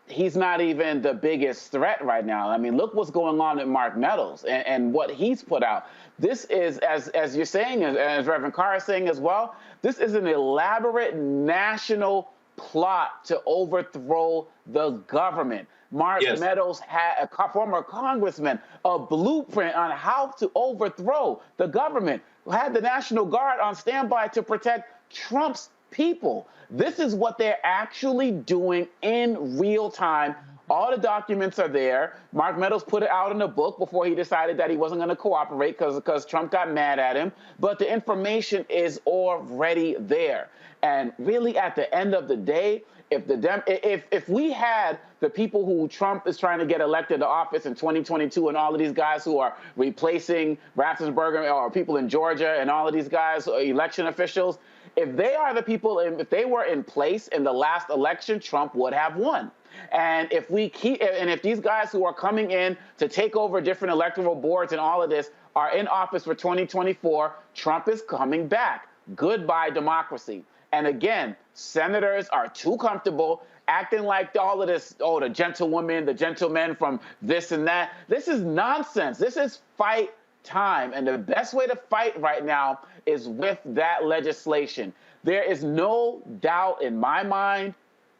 he's not even the biggest threat right now. I mean, look what's going on at Mark Meadows and what he's put out. This is, as you're saying, as Reverend Carr is saying as well, this is an elaborate national plot to overthrow the government. Mark Meadows had a former congressman, a blueprint on how to overthrow the government, had the National Guard on standby to protect Trump's people. This is what they're actually doing in real time. All the documents are there. Mark Meadows put it out in a book before he decided that he wasn't going to cooperate because Trump got mad at him. But the information is already there. And really, at the end of the day, if we had the people who Trump is trying to get elected to office in 2022 and all of these guys who are replacing Raffensperger or people in Georgia and all of these guys, election officials, if they are the people, if they were in place in the last election, Trump would have won. And if these guys who are coming in to take over different electoral boards and all of this are in office for 2024, Trump is coming back. Goodbye, democracy. And again, senators are too comfortable acting like all of this, the gentlewomen, the gentlemen from this and that. This is nonsense. This is fight time. And the best way to fight right now is with that legislation. There is no doubt in my mind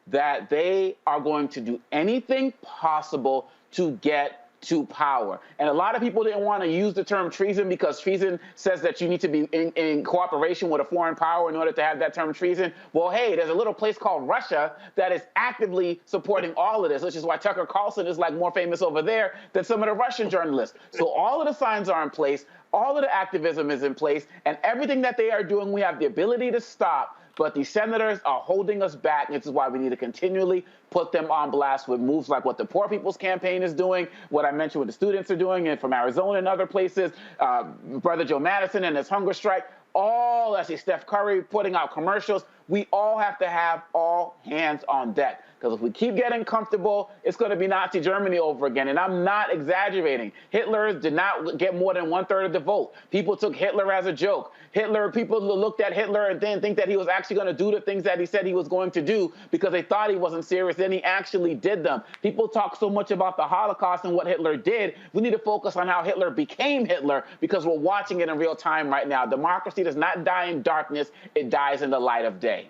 that they are going to do anything possible to get to power. And a lot of people didn't want to use the term treason because treason says that you need to be in cooperation with a foreign power in order to have that term treason. Well, hey, there's a little place called Russia that is actively supporting all of this, which is why Tucker Carlson is like more famous over there than some of the Russian journalists. So all of the signs are in place, all of the activism is in place, and everything that they are doing, we have the ability to stop. But the senators are holding us back. This is why we need to continually put them on blast with moves like what the Poor People's Campaign is doing, what I mentioned what the students are doing, and from Arizona and other places, Brother Joe Madison and his hunger strike, all, I see Steph Curry putting out commercials. We all have to have all hands on deck. Because if we keep getting comfortable, it's going to be Nazi Germany over again. And I'm not exaggerating. Hitler did not get more than 1/3 of the vote. People took Hitler as a joke. People looked at Hitler and didn't think that he was actually going to do the things that he said he was going to do because they thought he wasn't serious. Then he actually did them. People talk so much about the Holocaust and what Hitler did. We need to focus on how Hitler became Hitler because we're watching it in real time right now. Democracy does not die in darkness. It dies in the light of day.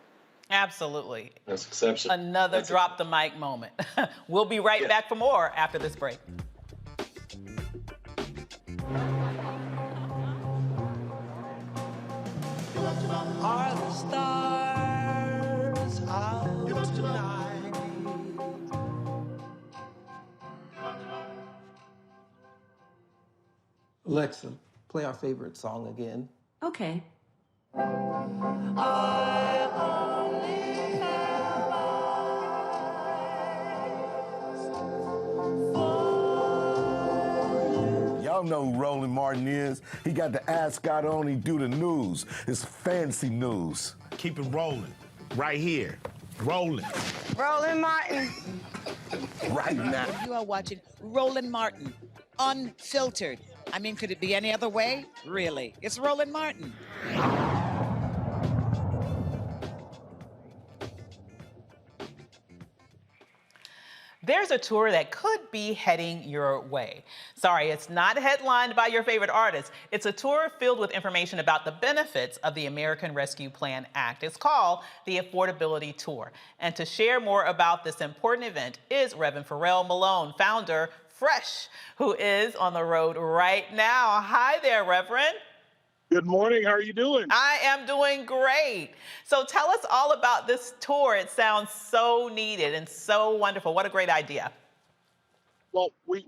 Absolutely. That's exception. Another drop the mic moment. We'll be right back for more after this break. Are the stars out tonight? Alexa, play our favorite song again. Okay. Y'all know who Roland Martin is. He got the ascot on, he do the news. It's fancy news. Keep it rolling. Right here. Rolling. Roland Martin. Right now. You are watching Roland Martin, unfiltered. I mean, could it be any other way? Really? It's Roland Martin. there's a tour that could be heading your way. Sorry, it's not headlined by your favorite artist. It's a tour filled with information about the benefits of the American Rescue Plan Act. It's called the Affordability Tour. And to share more about this important event is Reverend Pharrell Malone, founder Fresh, who is on the road right now. Hi there, Reverend. Good morning. How are you doing? I am doing great. So tell us all about this tour. It sounds so needed and so wonderful. What a great idea. Well, we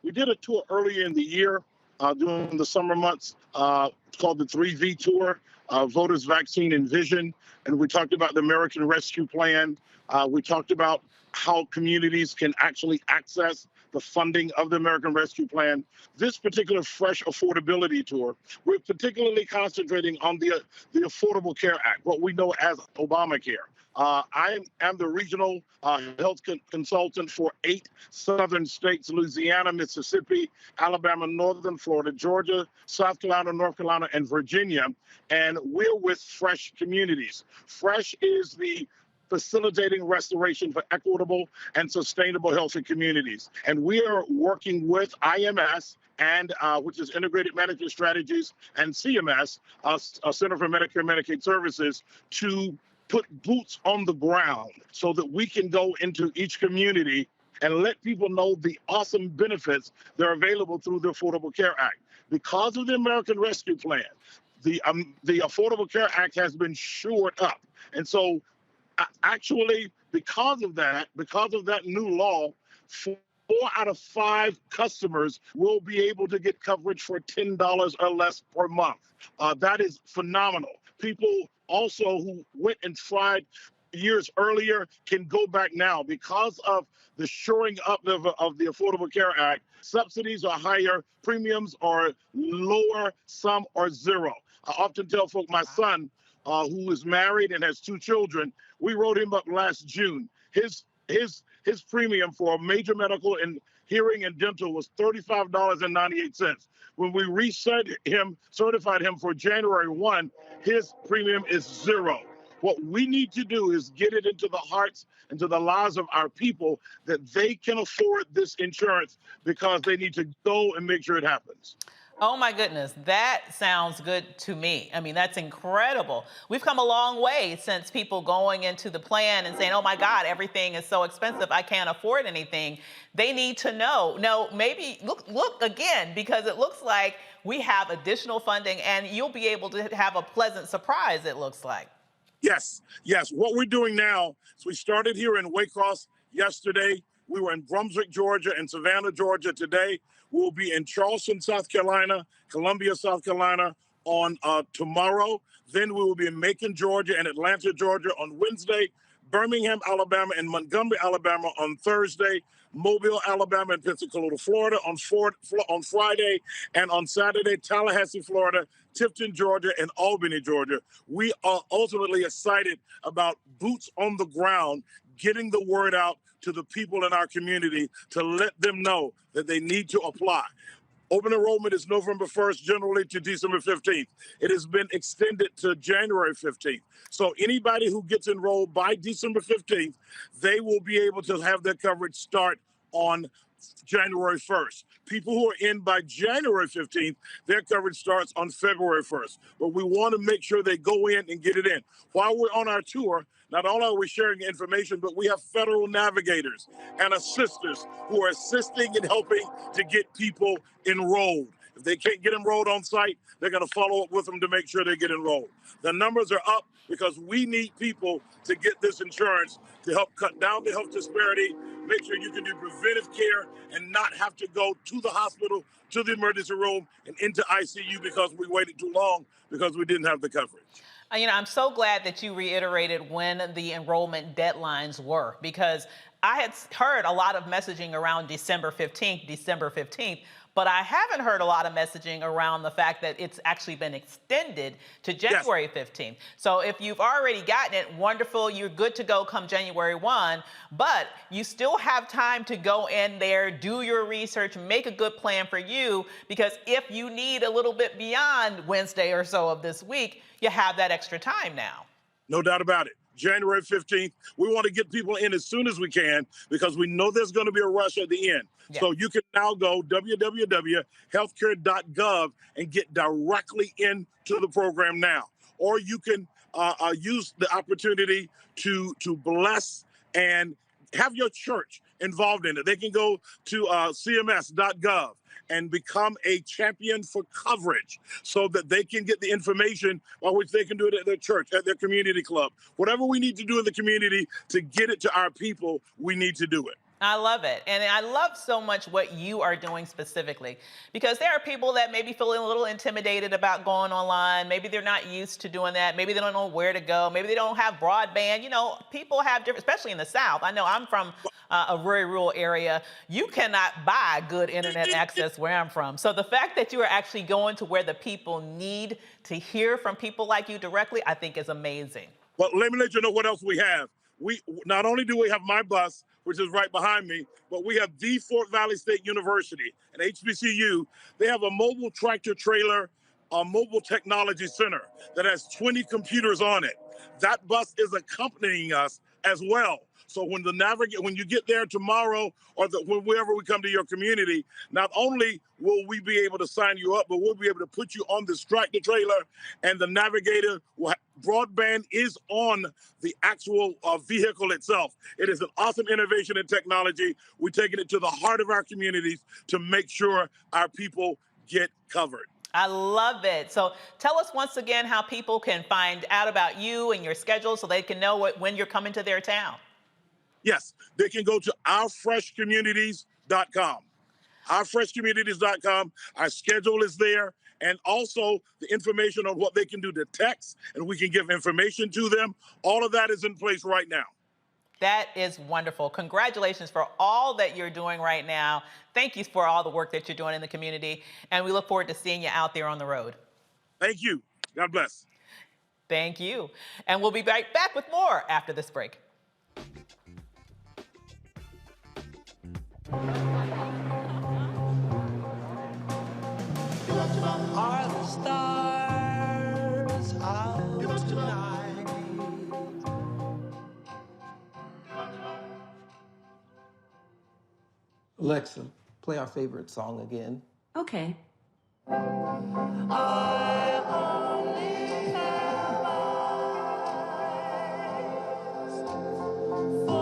did a tour earlier in the year during the summer months. It's called the 3V Tour, Voters, Vaccine, and Vision. And we talked about the American Rescue Plan. We talked about how communities can actually access the funding of the American Rescue Plan. This particular Fresh Affordability Tour, we're particularly concentrating on the Affordable Care Act, what we know as Obamacare. I am the regional health consultant for 8 southern states: Louisiana, Mississippi, Alabama, Northern Florida, Georgia, South Carolina, North Carolina, and Virginia. And we're with Fresh Communities. Fresh is the facilitating restoration for equitable and sustainable healthy communities. And we are working with IMS, and which is Integrated Management Strategies, and CMS, Center for Medicare and Medicaid Services, to put boots on the ground so that we can go into each community and let people know the awesome benefits that are available through the Affordable Care Act. Because of the American Rescue Plan, the Affordable Care Act has been shored up. And so actually, because of that new law, 4 out of 5 customers will be able to get coverage for $10 or less per month. That is phenomenal. People also who went and tried years earlier can go back now because of the shoring up of the Affordable Care Act. Subsidies are higher, premiums are lower, some are zero. I often tell folk, my son, who is married and has 2 children, we wrote him up last June. His premium for major medical and hearing and dental was $35.98. When we certified him for January 1, his premium is 0. What we need to do is get it into the hearts, into the lives of our people, that they can afford this insurance because they need to go and make sure it happens. Oh my goodness, that sounds good to me. I mean, that's incredible. We've come a long way since people going into the plan and saying, oh my God, everything is so expensive, I can't afford anything. They need to know. No, maybe look again, because it looks like we have additional funding and you'll be able to have a pleasant surprise, it looks like. Yes. What we're doing now is we started here in Waycross yesterday. We were in Brunswick, Georgia, and Savannah, Georgia today. We'll be in Charleston, South Carolina, Columbia, South Carolina on tomorrow. Then we will be in Macon, Georgia, and Atlanta, Georgia on Wednesday, Birmingham, Alabama, and Montgomery, Alabama on Thursday, Mobile, Alabama, and Pensacola, Florida on Friday, and on Saturday, Tallahassee, Florida, Tifton, Georgia, and Albany, Georgia. We are ultimately excited about boots on the ground, getting the word out to the people in our community to let them know that they need to apply. Open enrollment is November 1st, generally to December 15th. It has been extended to January 15th. So anybody who gets enrolled by December 15th, they will be able to have their coverage start on January 1st. People who are in by January 15th, their coverage starts on February 1st. But we want to make sure they go in and get it in. While we're on our tour, not only are we sharing information, but we have federal navigators and assisters who are assisting and helping to get people enrolled. If they can't get enrolled on site, they're going to follow up with them to make sure they get enrolled. The numbers are up because we need people to get this insurance to help cut down the health disparity, make sure you can do preventive care and not have to go to the hospital, to the emergency room, and into ICU because we waited too long because we didn't have the coverage. You know, I'm so glad that you reiterated when the enrollment deadlines were, because I had heard a lot of messaging around December 15th, but I haven't heard a lot of messaging around the fact that it's actually been extended to January 15th. So if you've already gotten it, wonderful, you're good to go come January 1, but you still have time to go in there, do your research, make a good plan for you, because if you need a little bit beyond Wednesday or so of this week, you have that extra time now. No doubt about it. January 15th. We want to get people in as soon as we can because we know there's going to be a rush at the end. Yeah. So you can now go www.healthcare.gov and get directly into the program now. Or you can use the opportunity to bless and have your church involved in it. They can go to cms.gov and become a champion for coverage so that they can get the information by which they can do it at their church, at their community club. Whatever we need to do in the community to get it to our people, we need to do it. I love it. And I love so much what you are doing specifically, because there are people that may be feeling a little intimidated about going online. Maybe they're not used to doing that. Maybe they don't know where to go. Maybe they don't have broadband. You know, people have different, especially in the South. I know I'm from a very rural area. You cannot buy good internet access where I'm from. So the fact that you are actually going to where the people need to hear from people like you directly, I think is amazing. Well, let me let you know what else we have. We not only do we have my bus, which is right behind me, but we have the Fort Valley State University, an HBCU. They have a mobile tractor trailer, a mobile technology center that has 20 computers on it. That bus is accompanying us as well. So when you get there tomorrow or whenever we come to your community, not only will we be able to sign you up, but we'll be able to put you on this tractor trailer, and the navigator broadband is on the actual vehicle itself. It is an awesome innovation in technology. We're taking it to the heart of our communities to make sure our people get covered. I love it. So tell us once again how people can find out about you and your schedule so they can know when you're coming to their town. Yes, they can go to ourfreshcommunities.com. Ourfreshcommunities.com. Our schedule is there. And also the information on what they can do to text, and we can give information to them. All of that is in place right now. That is wonderful. Congratulations for all that you're doing right now. Thank you for all the work that you're doing in the community. And we look forward to seeing you out there on the road. Thank you. God bless. Thank you. And we'll be right back with more after this break. Are the stars out tonight? Alexa, play our favorite song again. Okay. I only have eyes for you.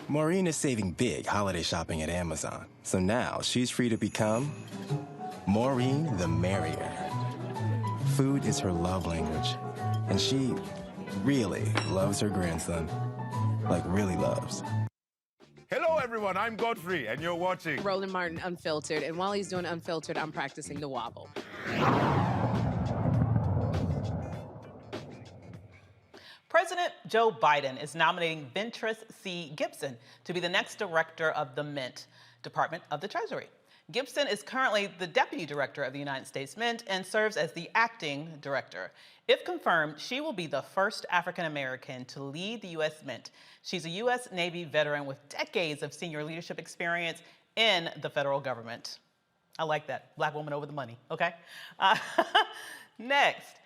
Maureen is saving big holiday shopping at Amazon, so now she's free to become Maureen the Merrier. Food is her love language, and she really loves her grandson. Like, really loves. Hello, everyone. I'm Godfrey, and you're watching Roland Martin Unfiltered, and while he's doing Unfiltered, I'm practicing the wobble. President Joe Biden is nominating Ventress C. Gibson to be the next director of the Mint, Department of the Treasury. Gibson is currently the Deputy Director of the United States Mint and serves as the acting director. If confirmed, she will be the first African American to lead the U.S. Mint. She's a U.S. Navy veteran with decades of senior leadership experience in the federal government. I like that. Black woman over the money, okay? Next.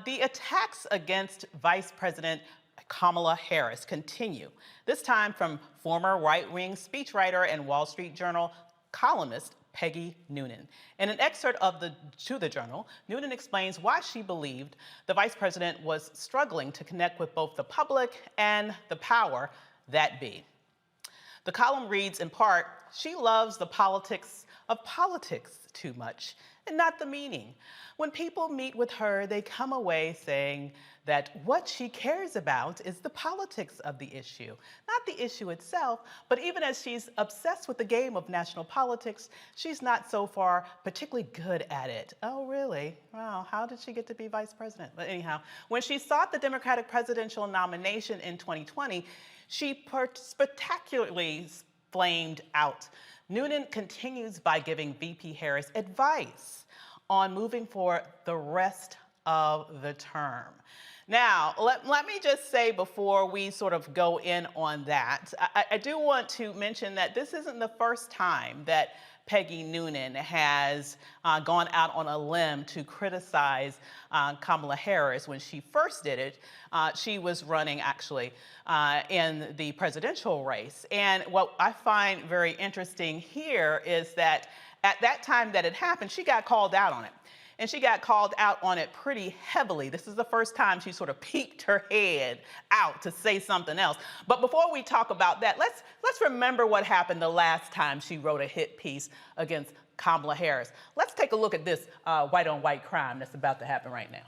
The attacks against Vice President Kamala Harris continue, this time from former right-wing speechwriter and Wall Street Journal columnist Peggy Noonan. In an excerpt of to the Journal, Noonan explains why she believed the vice president was struggling to connect with both the public and the power that be. The column reads in part, she loves the politics of politics too much and not the meaning. When people meet with her, they come away saying that what she cares about is the politics of the issue, not the issue itself, but even as she's obsessed with the game of national politics, she's not so far particularly good at it. Oh, really? Wow, how did she get to be vice president? But anyhow, when she sought the Democratic presidential nomination in 2020, she spectacularly flamed out. Noonan continues by giving VP Harris advice on moving for the rest of the term. Now, let me just say before we sort of go in on that, I do want to mention that this isn't the first time that Peggy Noonan has gone out on a limb to criticize Kamala Harris. When she first did it, she was running actually in the presidential race. And what I find very interesting here is that at that time that it happened, she got called out on it. And she got called out on it pretty heavily. This is the first time she sort of peeked her head out to say something else. But before we talk about that, let's remember what happened the last time she wrote a hit piece against Kamala Harris. Let's take a look at this white-on-white crime that's about to happen right now.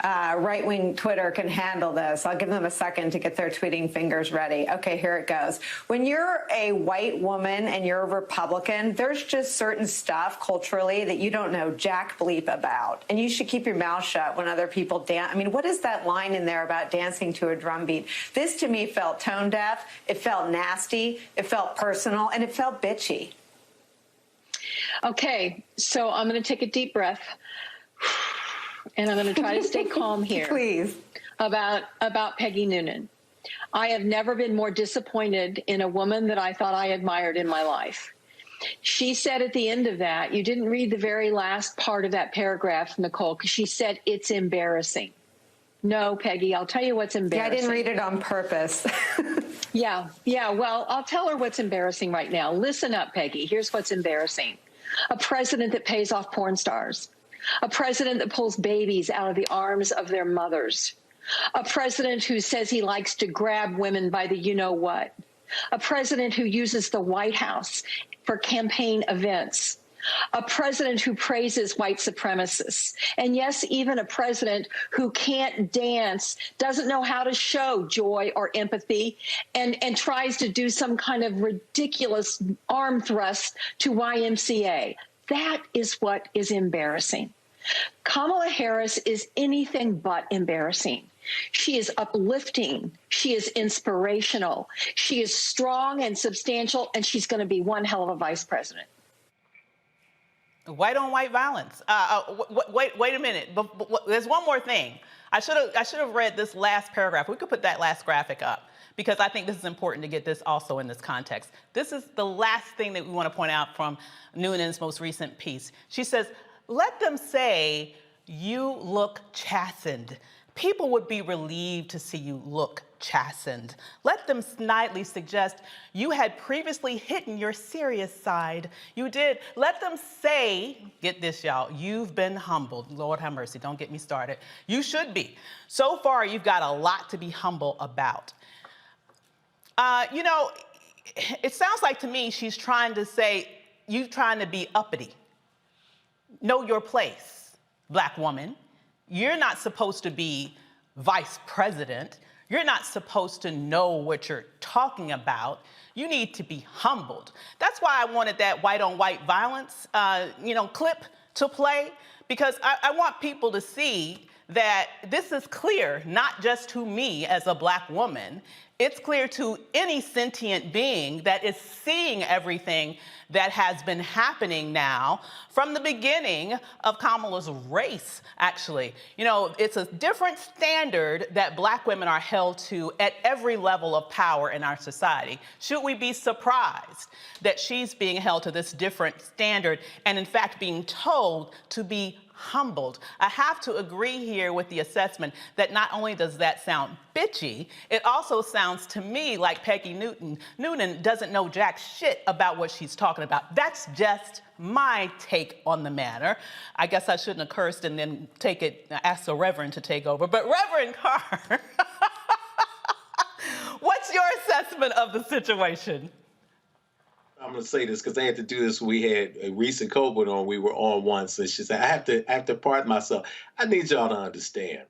Right-wing Twitter can handle this. I'll give them a second to get their tweeting fingers ready. Okay, here it goes. When you're a white woman and you're a Republican, there's just certain stuff culturally that you don't know jack bleep about. And you should keep your mouth shut when other people dance. I mean, what is that line in there about dancing to a drum beat? This to me felt tone deaf. It felt nasty. It felt personal. And it felt bitchy. Okay, so I'm going to take a deep breath. And I'm going to try to stay calm here. Please. About Peggy Noonan. I have never been more disappointed in a woman that I thought I admired in my life. She said at the end of that, you didn't read the very last part of that paragraph, Nicole, because she said it's embarrassing. No, Peggy, I'll tell you what's embarrassing. Yeah, I didn't read it on purpose. Yeah, well, I'll tell her what's embarrassing right now. Listen up, Peggy. Here's what's embarrassing. A president that pays off porn stars. A president that pulls babies out of the arms of their mothers. A president who says he likes to grab women by the you-know-what. A president who uses the White House for campaign events. A president who praises white supremacists. And yes, even a president who can't dance, doesn't know how to show joy or empathy, and tries to do some kind of ridiculous arm thrust to YMCA. That is what is embarrassing. Kamala Harris is anything but embarrassing. She is uplifting. She is inspirational. She is strong and substantial, and she's going to be one hell of a vice president. White-on-white violence. Wait a minute. But there's one more thing. I should have read this last paragraph. We could put that last graphic up, because I think this is important to get this also in this context. This is the last thing that we want to point out from Noonan's most recent piece. She says, let them say you look chastened. People would be relieved to see you look chastened. Let them snidely suggest you had previously hidden your serious side. You did. Let them say, get this, y'all, you've been humbled. Lord have mercy, don't get me started. You should be. So far, you've got a lot to be humble about. You know, it sounds like to me she's trying to say, you trying to be uppity. Know your place, black woman. You're not supposed to be vice president. You're not supposed to know what you're talking about. You need to be humbled. That's why I wanted that white-on-white violence, clip to play, because I want people to see that this is clear, not just to me as a black woman. It's clear to any sentient being that is seeing everything that has been happening now from the beginning of Kamala's race, actually. You know, it's a different standard that black women are held to at every level of power in our society. Should we be surprised that she's being held to this different standard and, in fact, being told to be humbled? I have to agree here with the assessment that not only does that sound bitchy, it also sounds sounds to me like Peggy Noonan doesn't know jack shit about what she's talking about. That's just my take on the matter. I guess I shouldn't have cursed and then ask the Reverend to take over. But Reverend Carr, what's your assessment of the situation? I'm going to say this because I had to do this. We had a recent Colbert on. We were on once, and she said, I have to pardon myself. I need y'all to understand.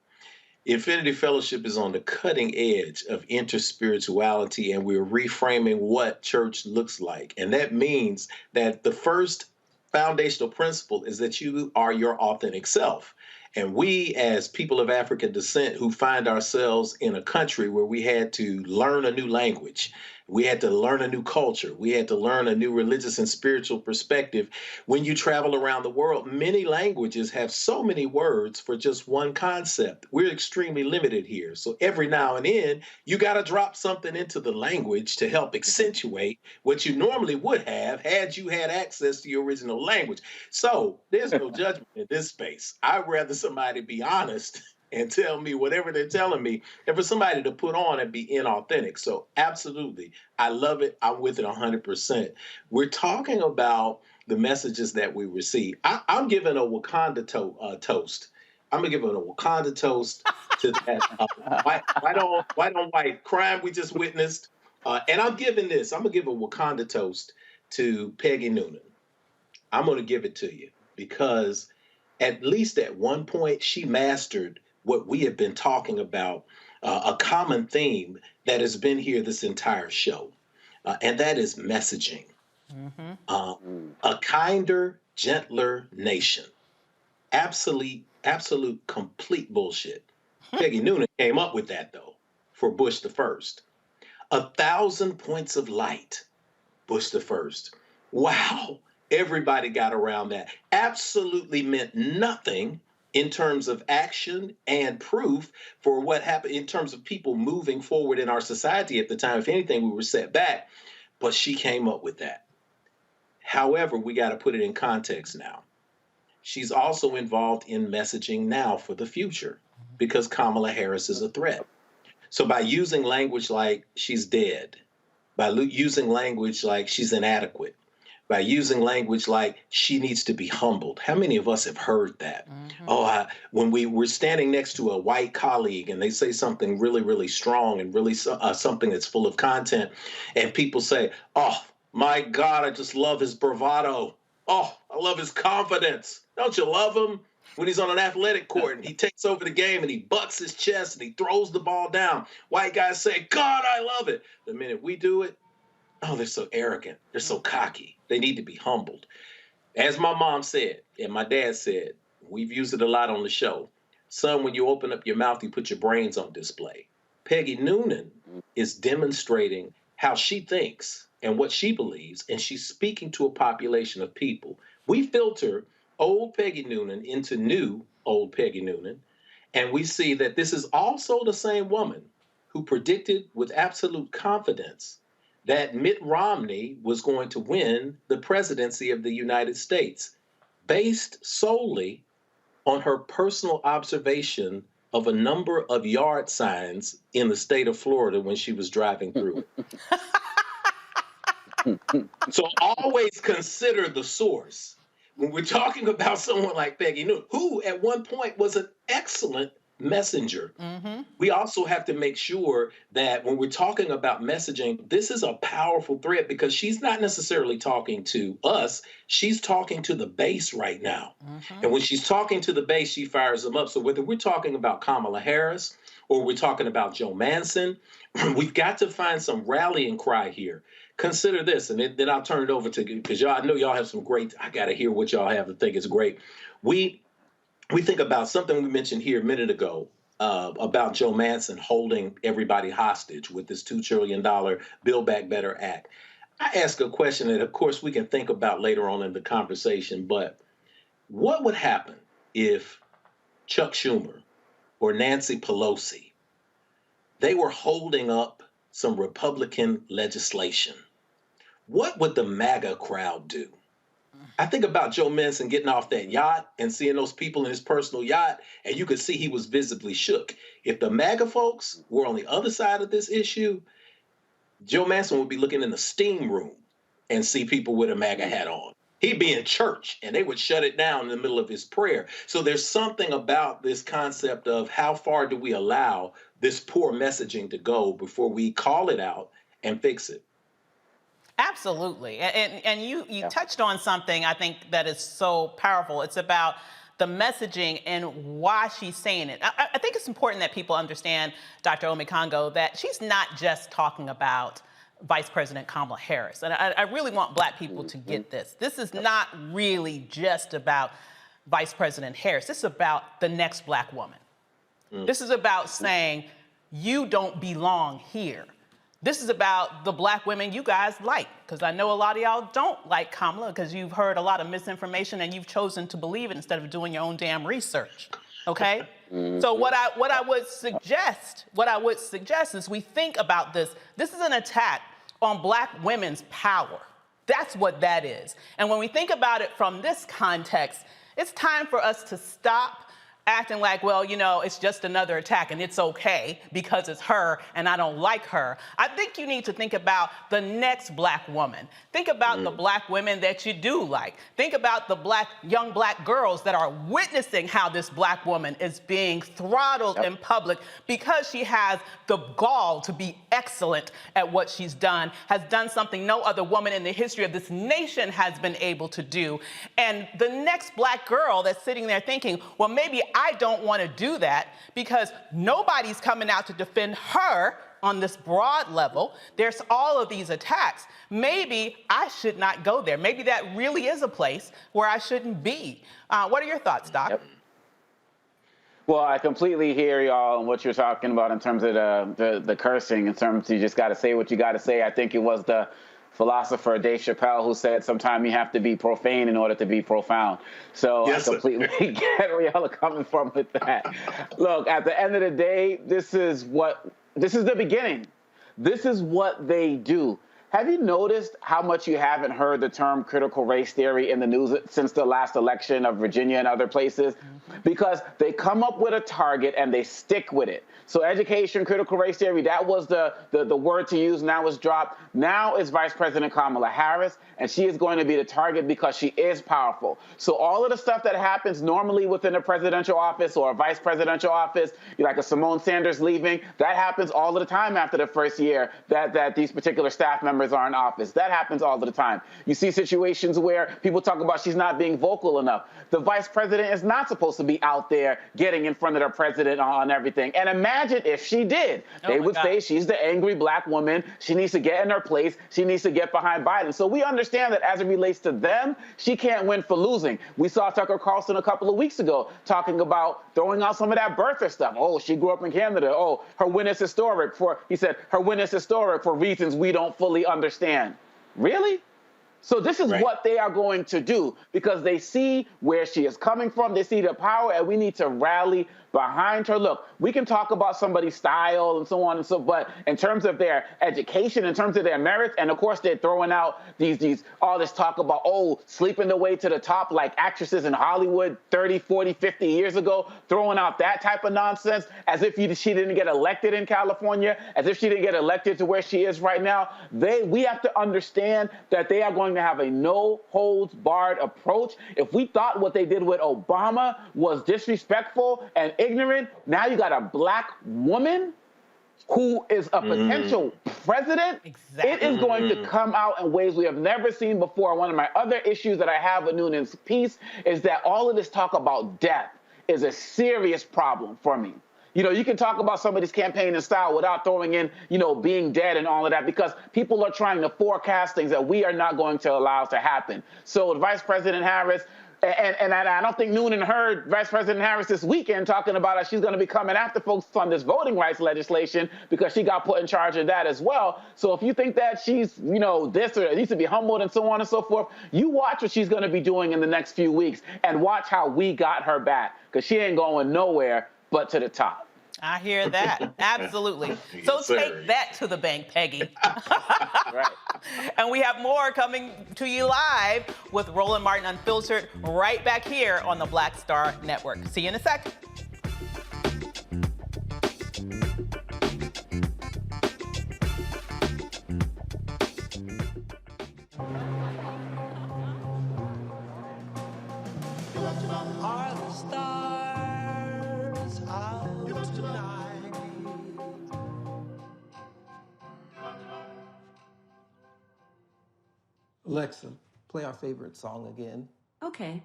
Infinity Fellowship is on the cutting edge of interspirituality, and we're reframing what church looks like. And that means that the first foundational principle is that you are your authentic self. And we, as people of African descent who find ourselves in a country where we had to learn a new language, we had to learn a new culture, we had to learn a new religious and spiritual perspective. When you travel around the world, many languages have so many words for just one concept. We're extremely limited here. So every now and then, you got to drop something into the language to help accentuate what you normally would have had you had access to your original language. So there's no judgment in this space. I'd rather somebody be honest and tell me whatever they're telling me, and for somebody to put on and be inauthentic. So absolutely, I love it. I'm with it 100%. We're talking about the messages that we receive. I'm giving a Wakanda toast. I'm gonna give a Wakanda toast to that white on white crime we just witnessed. And I'm gonna give a Wakanda toast to Peggy Noonan. I'm gonna give it to you because at least at one point she mastered what we have been talking about, a common theme that has been here this entire show, and that is messaging. A kinder, gentler nation. Absolute, complete bullshit. Peggy Noonan came up with that, though, for Bush the First. 1,000 points of light, Bush the First. Wow, everybody got around that. Absolutely meant nothing in terms of action and proof for what happened in terms of people moving forward in our society at the time. If anything, we were set back, but she came up with that. However, we got to put it in context now. She's also involved in messaging now for the future because Kamala Harris is a threat. So by using language like she's dead, by using language like she's inadequate, by using language like she needs to be humbled. How many of us have heard that? When we were standing next to a white colleague and they say something really, really strong and really something that's full of content, and people say, oh, my God, I just love his bravado. Oh, I love his confidence. Don't you love him? When he's on an athletic court and he takes over the game and he butts his chest and he throws the ball down. White guys say, God, I love it. The minute we do it, oh, they're so arrogant. They're so cocky. They need to be humbled. As my mom said, and my dad said, we've used it a lot on the show. Son, when you open up your mouth, you put your brains on display. Peggy Noonan is demonstrating how she thinks and what she believes, and she's speaking to a population of people. We filter old Peggy Noonan into new old Peggy Noonan, and we see that this is also the same woman who predicted with absolute confidence that Mitt Romney was going to win the presidency of the United States, based solely on her personal observation of a number of yard signs in the state of Florida when she was driving through it. So always consider the source. When we're talking about someone like Peggy Noonan, who at one point was an excellent messenger, we also have to make sure that when we're talking about messaging, this is a powerful thread because she's not necessarily talking to us. She's talking to the base right now. And when she's talking to the base, she fires them up. So whether we're talking about Kamala Harris or we're talking about Joe Manchin, we've got to find some rallying cry here. Consider this, and then I'll turn it over to you because I know y'all have some great, I got to hear what y'all have to think is great. We think about something we mentioned here a minute ago about Joe Manchin holding everybody hostage with this $2 trillion Build Back Better Act. I ask a question that, of course, we can think about later on in the conversation, but what would happen if Chuck Schumer or Nancy Pelosi, they were holding up some Republican legislation? What would the MAGA crowd do? I think about Joe Manchin getting off that yacht and seeing those people in his personal yacht, and you could see he was visibly shook. If the MAGA folks were on the other side of this issue, Joe Manchin would be looking in the steam room and see people with a MAGA hat on. He'd be in church, and they would shut it down in the middle of his prayer. So there's something about this concept of how far do we allow this poor messaging to go before we call it out and fix it. Absolutely. And you touched on something I think that is so powerful. It's about the messaging and why she's saying it. I think it's important that people understand, Dr. Omekongo, that she's not just talking about Vice President Kamala Harris. And I really want Black people to get this. This is not really just about Vice President Harris. This is about the next Black woman. This is about saying, you don't belong here. This is about the Black women you guys like, because I know a lot of y'all don't like Kamala because you've heard a lot of misinformation and you've chosen to believe it instead of doing your own damn research. Okay? So what I would suggest is we think about this. This is an attack on Black women's power. That's what that is. And when we think about it from this context, it's time for us to stop acting like, well, you know, it's just another attack and it's okay because it's her and I don't like her. I think you need to think about the next Black woman. Think about the Black women that you do like. Think about the young Black girls that are witnessing how this Black woman is being throttled in public because she has the gall to be excellent at what she's done, has done something no other woman in the history of this nation has been able to do. And the next Black girl that's sitting there thinking, well, maybe I don't want to do that because nobody's coming out to defend her on this broad level. There's all of these attacks. Maybe I should not go there. Maybe that really is a place where I shouldn't be. What are your thoughts, Doc? Well, I completely hear y'all and what you're talking about in terms of the cursing, in terms of you just got to say what you got to say. I think it was the philosopher Dave Chappelle who said sometimes you have to be profane in order to be profound. So yes, I completely get where y'all are coming from with that. Look, at the end of the day, this is the beginning. This is what they do. Have you noticed how much you haven't heard the term critical race theory in the news since the last election of Virginia and other places? Because they come up with a target and they stick with it. So education, critical race theory, that was the word to use. Now it's dropped. Now it's Vice President Kamala Harris, and she is going to be the target because she is powerful. So all of the stuff that happens normally within a presidential office or a vice presidential office, like a Simone Sanders leaving, that happens all of the time after the first year that these particular staff members are in office. That happens all of the time. You see situations where people talk about she's not being vocal enough. The vice president is not supposed to be out there getting in front of the president on everything. And imagine if she did. They would say she's the angry Black woman. She needs to get in her place. She needs to get behind Biden. So we understand that as it relates to them, she can't win for losing. We saw Tucker Carlson a couple of weeks ago talking about throwing out some of that birther stuff. Oh, she grew up in Canada. Oh, her win is historic he said her win is historic for reasons we don't fully understand. Really? So this is what they are going to do because they see where she is coming from. They see the power, and we need to rally behind her. Look, we can talk about somebody's style and so on and so, but in terms of their education, in terms of their merits, and of course they're throwing out all this talk about, sleeping the way to the top like actresses in Hollywood 30, 40, 50 years ago, throwing out that type of nonsense as if she didn't get elected in California, as if she didn't get elected to where she is right now. We have to understand that they are going to have a no-holds-barred approach. If we thought what they did with Obama was disrespectful and ignorant, now you got a Black woman who is a potential president. Exactly. It is going to come out in ways we have never seen before. One of my other issues that I have with Noonan's piece is that all of this talk about death is a serious problem for me. You can talk about somebody's campaign and style without throwing in, being dead and all of that, because people are trying to forecast things that we are not going to allow to happen. So Vice President Harris, and I don't think Noonan heard Vice President Harris this weekend talking about how she's going to be coming after folks on this voting rights legislation because she got put in charge of that as well. So if you think that she's, this or needs to be humbled and so on and so forth, you watch what she's going to be doing in the next few weeks and watch how we got her back, because she ain't going nowhere but to the top. I hear that. Absolutely. So Yes, sir. take that to the bank, Peggy. Right. And we have more coming to you live with Roland Martin Unfiltered right back here on the Black Star Network. See you in a second. Are the stars out tonight? Alexa, play our favorite song again. Okay.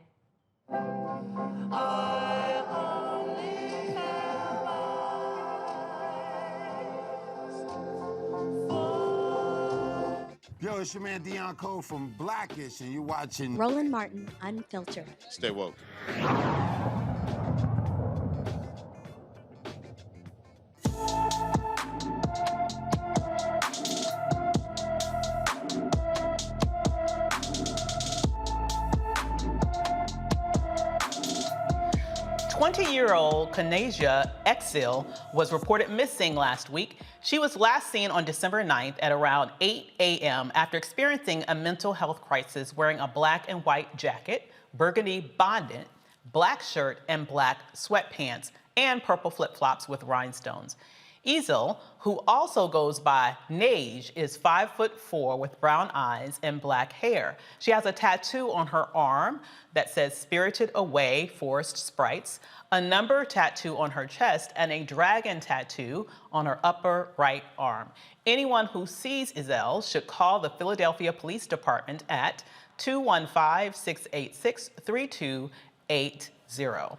I only have Yo, it's your man Dion Cole from Blackish, and you're watching Roland Martin Unfiltered. Stay woke. 20-year-old Kanasia Exil was reported missing last week. She was last seen on December 9th at around 8 a.m. after experiencing a mental health crisis wearing a black and white jacket, burgundy bonnet, black shirt and black sweatpants, and purple flip-flops with rhinestones. Exil, who also goes by Nage, is 5'4" with brown eyes and black hair. She has a tattoo on her arm that says "Spirited Away, Forest Sprites," a number tattoo on her chest, and a dragon tattoo on her upper right arm. Anyone who sees Exil should call the Philadelphia Police Department at 215-686-3280.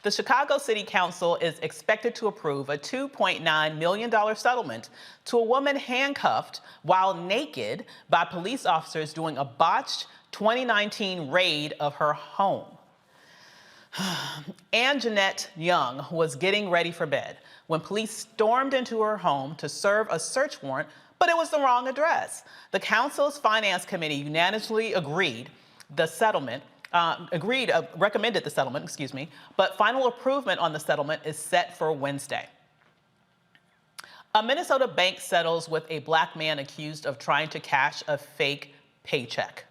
The Chicago City Council is expected to approve a $2.9 million settlement to a woman handcuffed while naked by police officers during a botched 2019 raid of her home. Ann Jeanette Young was getting ready for bed when police stormed into her home to serve a search warrant, but it was the wrong address. The council's finance committee unanimously recommended the settlement, but final approval on the settlement is set for Wednesday. A Minnesota bank settles with a black man accused of trying to cash a fake paycheck.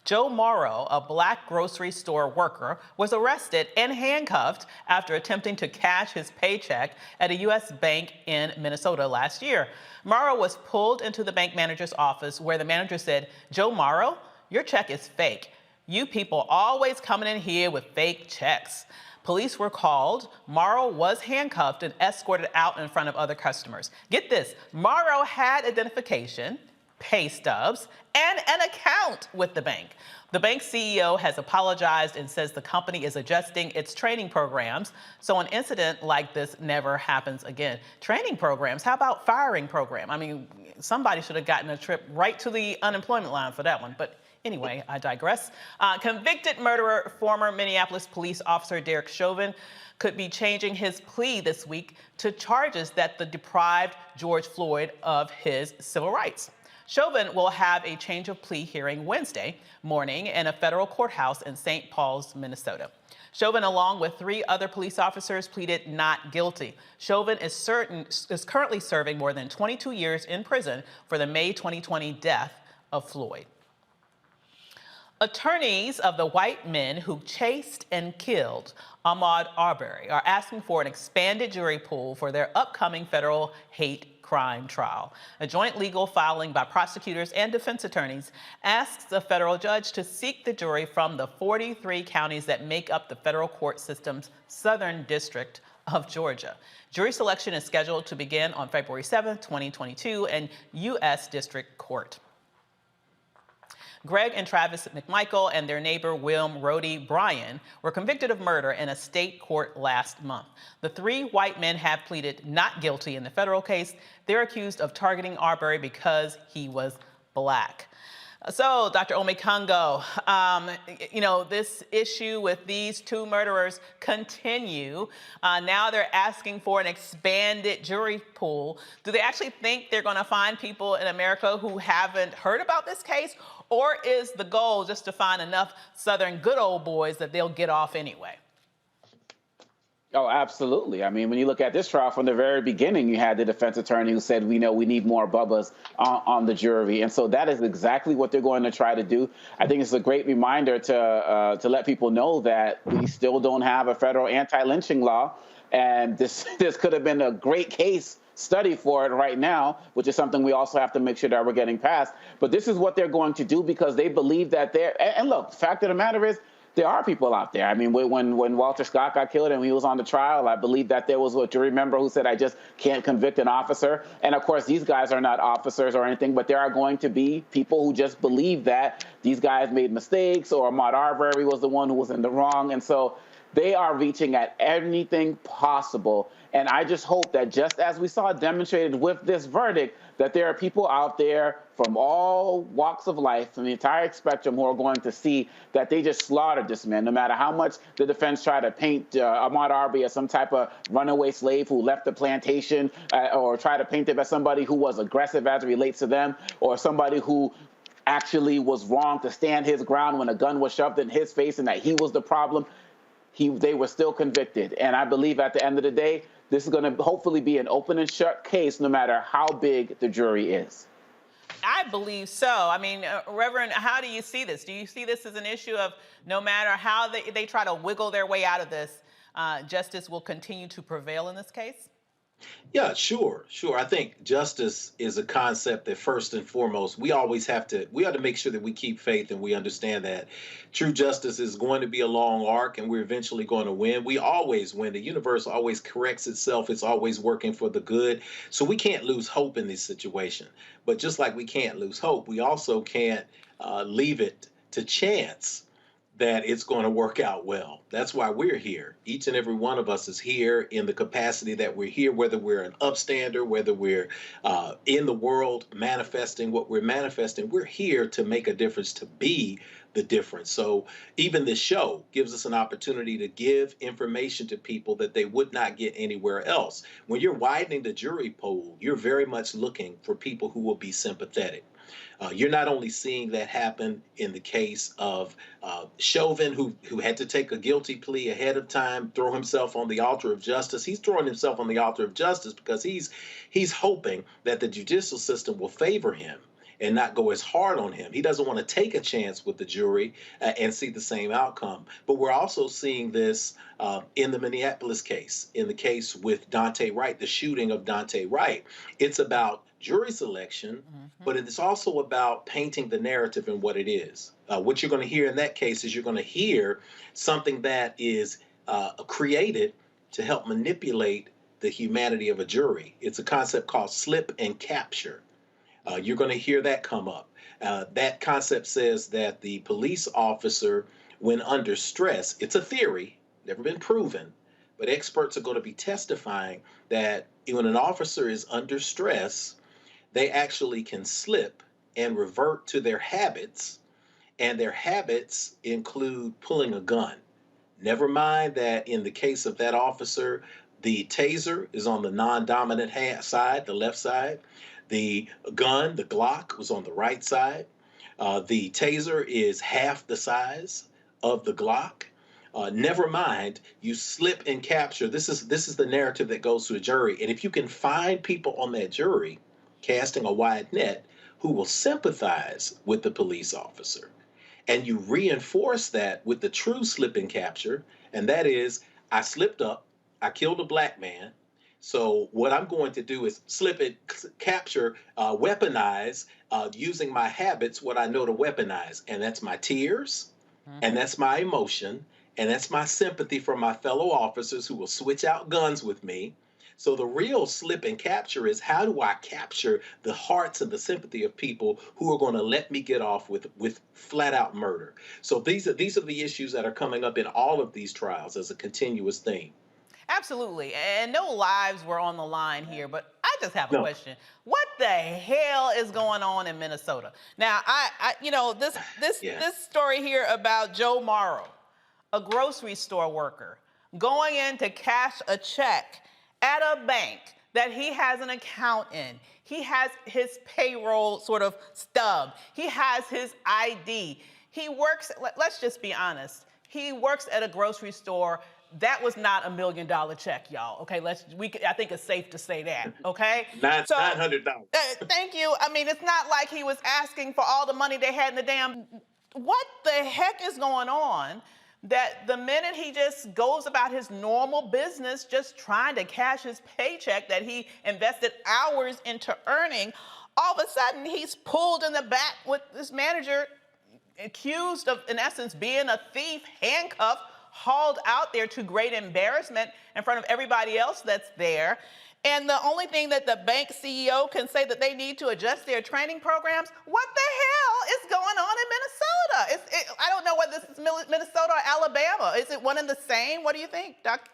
Joe Morrow, a black grocery store worker, was arrested and handcuffed after attempting to cash his paycheck at a U.S. bank in Minnesota last year. Morrow was pulled into the bank manager's office where the manager said, "Joe Morrow, your check is fake. You people always coming in here with fake checks." Police were called. Morrow was handcuffed and escorted out in front of other customers. Get this, Morrow had identification, pay stubs, and an account with the bank. The bank's CEO has apologized and says the company is adjusting its training programs so an incident like this never happens again. Training programs? How about firing program? I mean, somebody should have gotten a trip right to the unemployment line for that one, but anyway, I digress. Convicted murderer, former Minneapolis police officer Derek Chauvin could be changing his plea this week to charges that deprived George Floyd of his civil rights. Chauvin will have a change of plea hearing Wednesday morning in a federal courthouse in St. Paul's, Minnesota. Chauvin, along with 3 other police officers, pleaded not guilty. Chauvin is currently serving more than 22 years in prison for the May 2020 death of Floyd. Attorneys of the white men who chased and killed Ahmaud Arbery are asking for an expanded jury pool for their upcoming federal hate crime trial. A joint legal filing by prosecutors and defense attorneys asks the federal judge to seek the jury from the 43 counties that make up the federal court system's Southern District of Georgia. Jury selection is scheduled to begin on February 7th, 2022 in U.S. District Court. Greg and Travis McMichael and their neighbor William Rhodey Bryan were convicted of murder in a state court last month. The 3 white men have pleaded not guilty in the federal case. They're accused of targeting Arbery because he was black. So, Dr. Omekongo, this issue with these 2 murderers continue. Now they're asking for an expanded jury pool. Do they actually think they're going to find people in America who haven't heard about this case? Or is the goal just to find enough Southern good old boys that they'll get off anyway? Oh, absolutely. I mean, when you look at this trial from the very beginning, you had the defense attorney who said, we know we need more Bubbas on the jury. And so that is exactly what they're going to try to do. I think it's a great reminder to let people know that we still don't have a federal anti-lynching law. And this could have been a great case study for it right now, which is something we also have to make sure that we're getting past. But this is what they're going to do because they believe that and look, the fact of the matter is, there are people out there. I mean, when Walter Scott got killed and he was on the trial, I believe that there was a jury member who said, I just can't convict an officer. And of course, these guys are not officers or anything, but there are going to be people who just believe that these guys made mistakes or Ahmaud Arbery was the one who was in the wrong. And so they are reaching at anything possible. And I just hope that just as we saw demonstrated with this verdict, that there are people out there from all walks of life, from the entire spectrum, who are going to see that they just slaughtered this man, no matter how much the defense tried to paint Ahmaud Arbery as some type of runaway slave who left the plantation, or try to paint him as somebody who was aggressive as it relates to them, or somebody who actually was wrong to stand his ground when a gun was shoved in his face and that he was the problem. They were still convicted. And I believe at the end of the day, this is going to hopefully be an open and shut case no matter how big the jury is. I believe so. I mean, Reverend, how do you see this? Do you see this as an issue of no matter how they try to wiggle their way out of this, justice will continue to prevail in this case? Yeah, sure. I think justice is a concept that first and foremost, we ought to make sure that we keep faith and we understand that true justice is going to be a long arc and we're eventually going to win. We always win. The universe always corrects itself. It's always working for the good. So we can't lose hope in this situation. But just like we can't lose hope, we also can't leave it to chance that it's going to work out well. That's why we're here. Each and every one of us is here in the capacity that we're here, whether we're an upstander, whether we're in the world manifesting what we're manifesting. We're here to make a difference, to be the difference. So even this show gives us an opportunity to give information to people that they would not get anywhere else. When you're widening the jury pool, you're very much looking for people who will be sympathetic. You're not only seeing that happen in the case of Chauvin, who had to take a guilty plea ahead of time, throw himself on the altar of justice. He's throwing himself on the altar of justice because he's hoping that the judicial system will favor him and not go as hard on him. He doesn't want to take a chance with the jury and see the same outcome. But we're also seeing this in the Minneapolis case, in the case with Daunte Wright, the shooting of Daunte Wright. It's about jury selection, but it's also about painting the narrative and what it is. What you're going to hear in that case is you're going to hear something that is created to help manipulate the humanity of a jury. It's a concept called slip and capture. You're going to hear that come up. That concept says that the police officer, when under stress, it's a theory, never been proven, but experts are going to be testifying that when an officer is under stress, they actually can slip and revert to their habits, and their habits include pulling a gun. Never mind that in the case of that officer, the taser is on the non-dominant side, the left side. The gun, the Glock, was on the right side. The taser is half the size of the Glock. Never mind, you slip and capture. This is the narrative that goes to a jury. And if you can find people on that jury casting a wide net who will sympathize with the police officer, and you reinforce that with the true slip and capture, and that is, I slipped up, I killed a black man, so what I'm going to do is slip it, capture, weaponize, using my habits, what I know to weaponize, and that's my tears, and that's my emotion, and that's my sympathy for my fellow officers who will switch out guns with me. So the real slip and capture is, how do I capture the hearts and the sympathy of people who are going to let me get off with flat out murder? So these are the issues that are coming up in all of these trials as a continuous theme. Absolutely. And no lives were on the line here, but I just have a question. What the hell is going on in Minnesota? Now, this story here about Joe Morrow, a grocery store worker, going in to cash a check at a bank that he has an account in. He has his payroll sort of stub. He has his ID. He works, let's just be honest, he works at a grocery store that was not $1 million check, y'all. Okay, I think it's safe to say that. Okay, $900. Thank you. I mean, it's not like he was asking for all the money they had in the damn. What the heck is going on? That the minute he just goes about his normal business, just trying to cash his paycheck that he invested hours into earning, all of a sudden he's pulled in the back with this manager, accused of, in essence, being a thief, handcuffed, hauled out there to great embarrassment in front of everybody else that's there. And the only thing that the bank CEO can say that they need to adjust their training programs, what the hell is going on in Minnesota? I don't know whether this is Minnesota or Alabama. Is it one and the same? What do you think, Doc?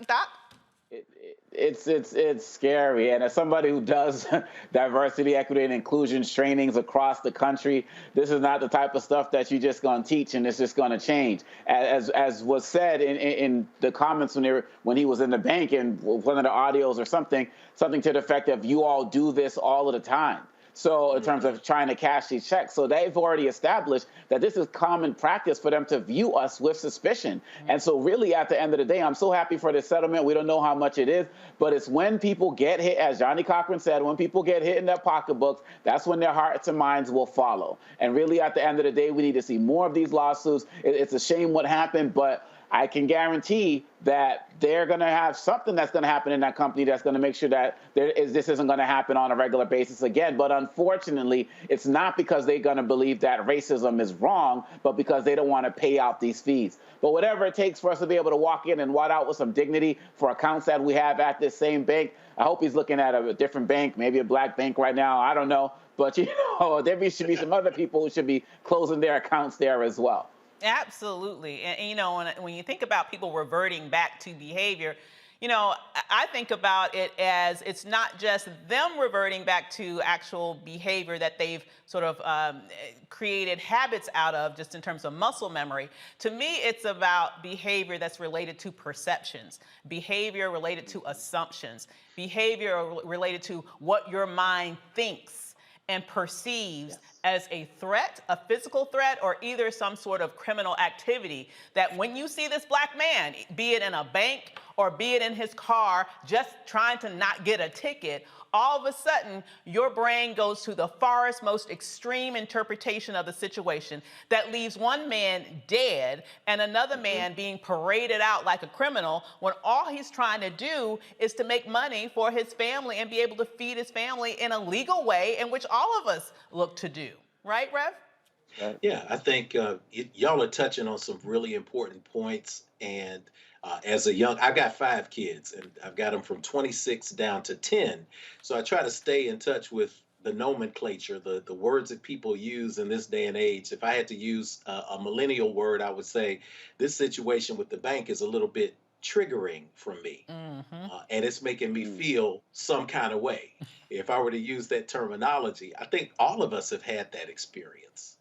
It's scary. And as somebody who does diversity, equity, and inclusion trainings across the country, this is not the type of stuff that you're just going to teach and it's just going to change. As was said in the comments when he was in the bank and one of the audios or something to the effect of, you all do this all of the time. So in terms of trying to cash these checks, so they've already established that this is common practice for them to view us with suspicion. And so really at the end of the day, I'm so happy for this settlement. We don't know how much it is, but it's when people get hit, as Johnny Cochran said, when people get hit in their pocketbooks, that's when their hearts and minds will follow. And really at the end of the day, we need to see more of these lawsuits. It's a shame what happened, but I can guarantee that they're going to have something that's going to happen in that company that's going to make sure that this isn't going to happen on a regular basis again. But unfortunately, it's not because they're going to believe that racism is wrong, but because they don't want to pay out these fees. But whatever it takes for us to be able to walk in and walk out with some dignity for accounts that we have at this same bank, I hope he's looking at a different bank, maybe a black bank right now. I don't know. But, there should be some other people who should be closing their accounts there as well. Absolutely. And when you think about people reverting back to behavior, I think about it as it's not just them reverting back to actual behavior that they've sort of created habits out of just in terms of muscle memory. To me, it's about behavior that's related to perceptions, behavior related to assumptions, behavior related to what your mind thinks and perceives as a threat, a physical threat, or either some sort of criminal activity, that when you see this black man, be it in a bank or be it in his car, just trying to not get a ticket, all of a sudden, your brain goes to the farthest, most extreme interpretation of the situation that leaves one man dead and another man being paraded out like a criminal when all he's trying to do is to make money for his family and be able to feed his family in a legal way in which all of us look to do. Right, Rev? Yeah, I think y'all are touching on some really important points. And I've got 5 kids, and I've got them from 26 down to 10. So I try to stay in touch with the nomenclature, the words that people use in this day and age. If I had to use a millennial word, I would say this situation with the bank is a little bit triggering for me. And it's making me feel some kind of way. If I were to use that terminology, I think all of us have had that experience.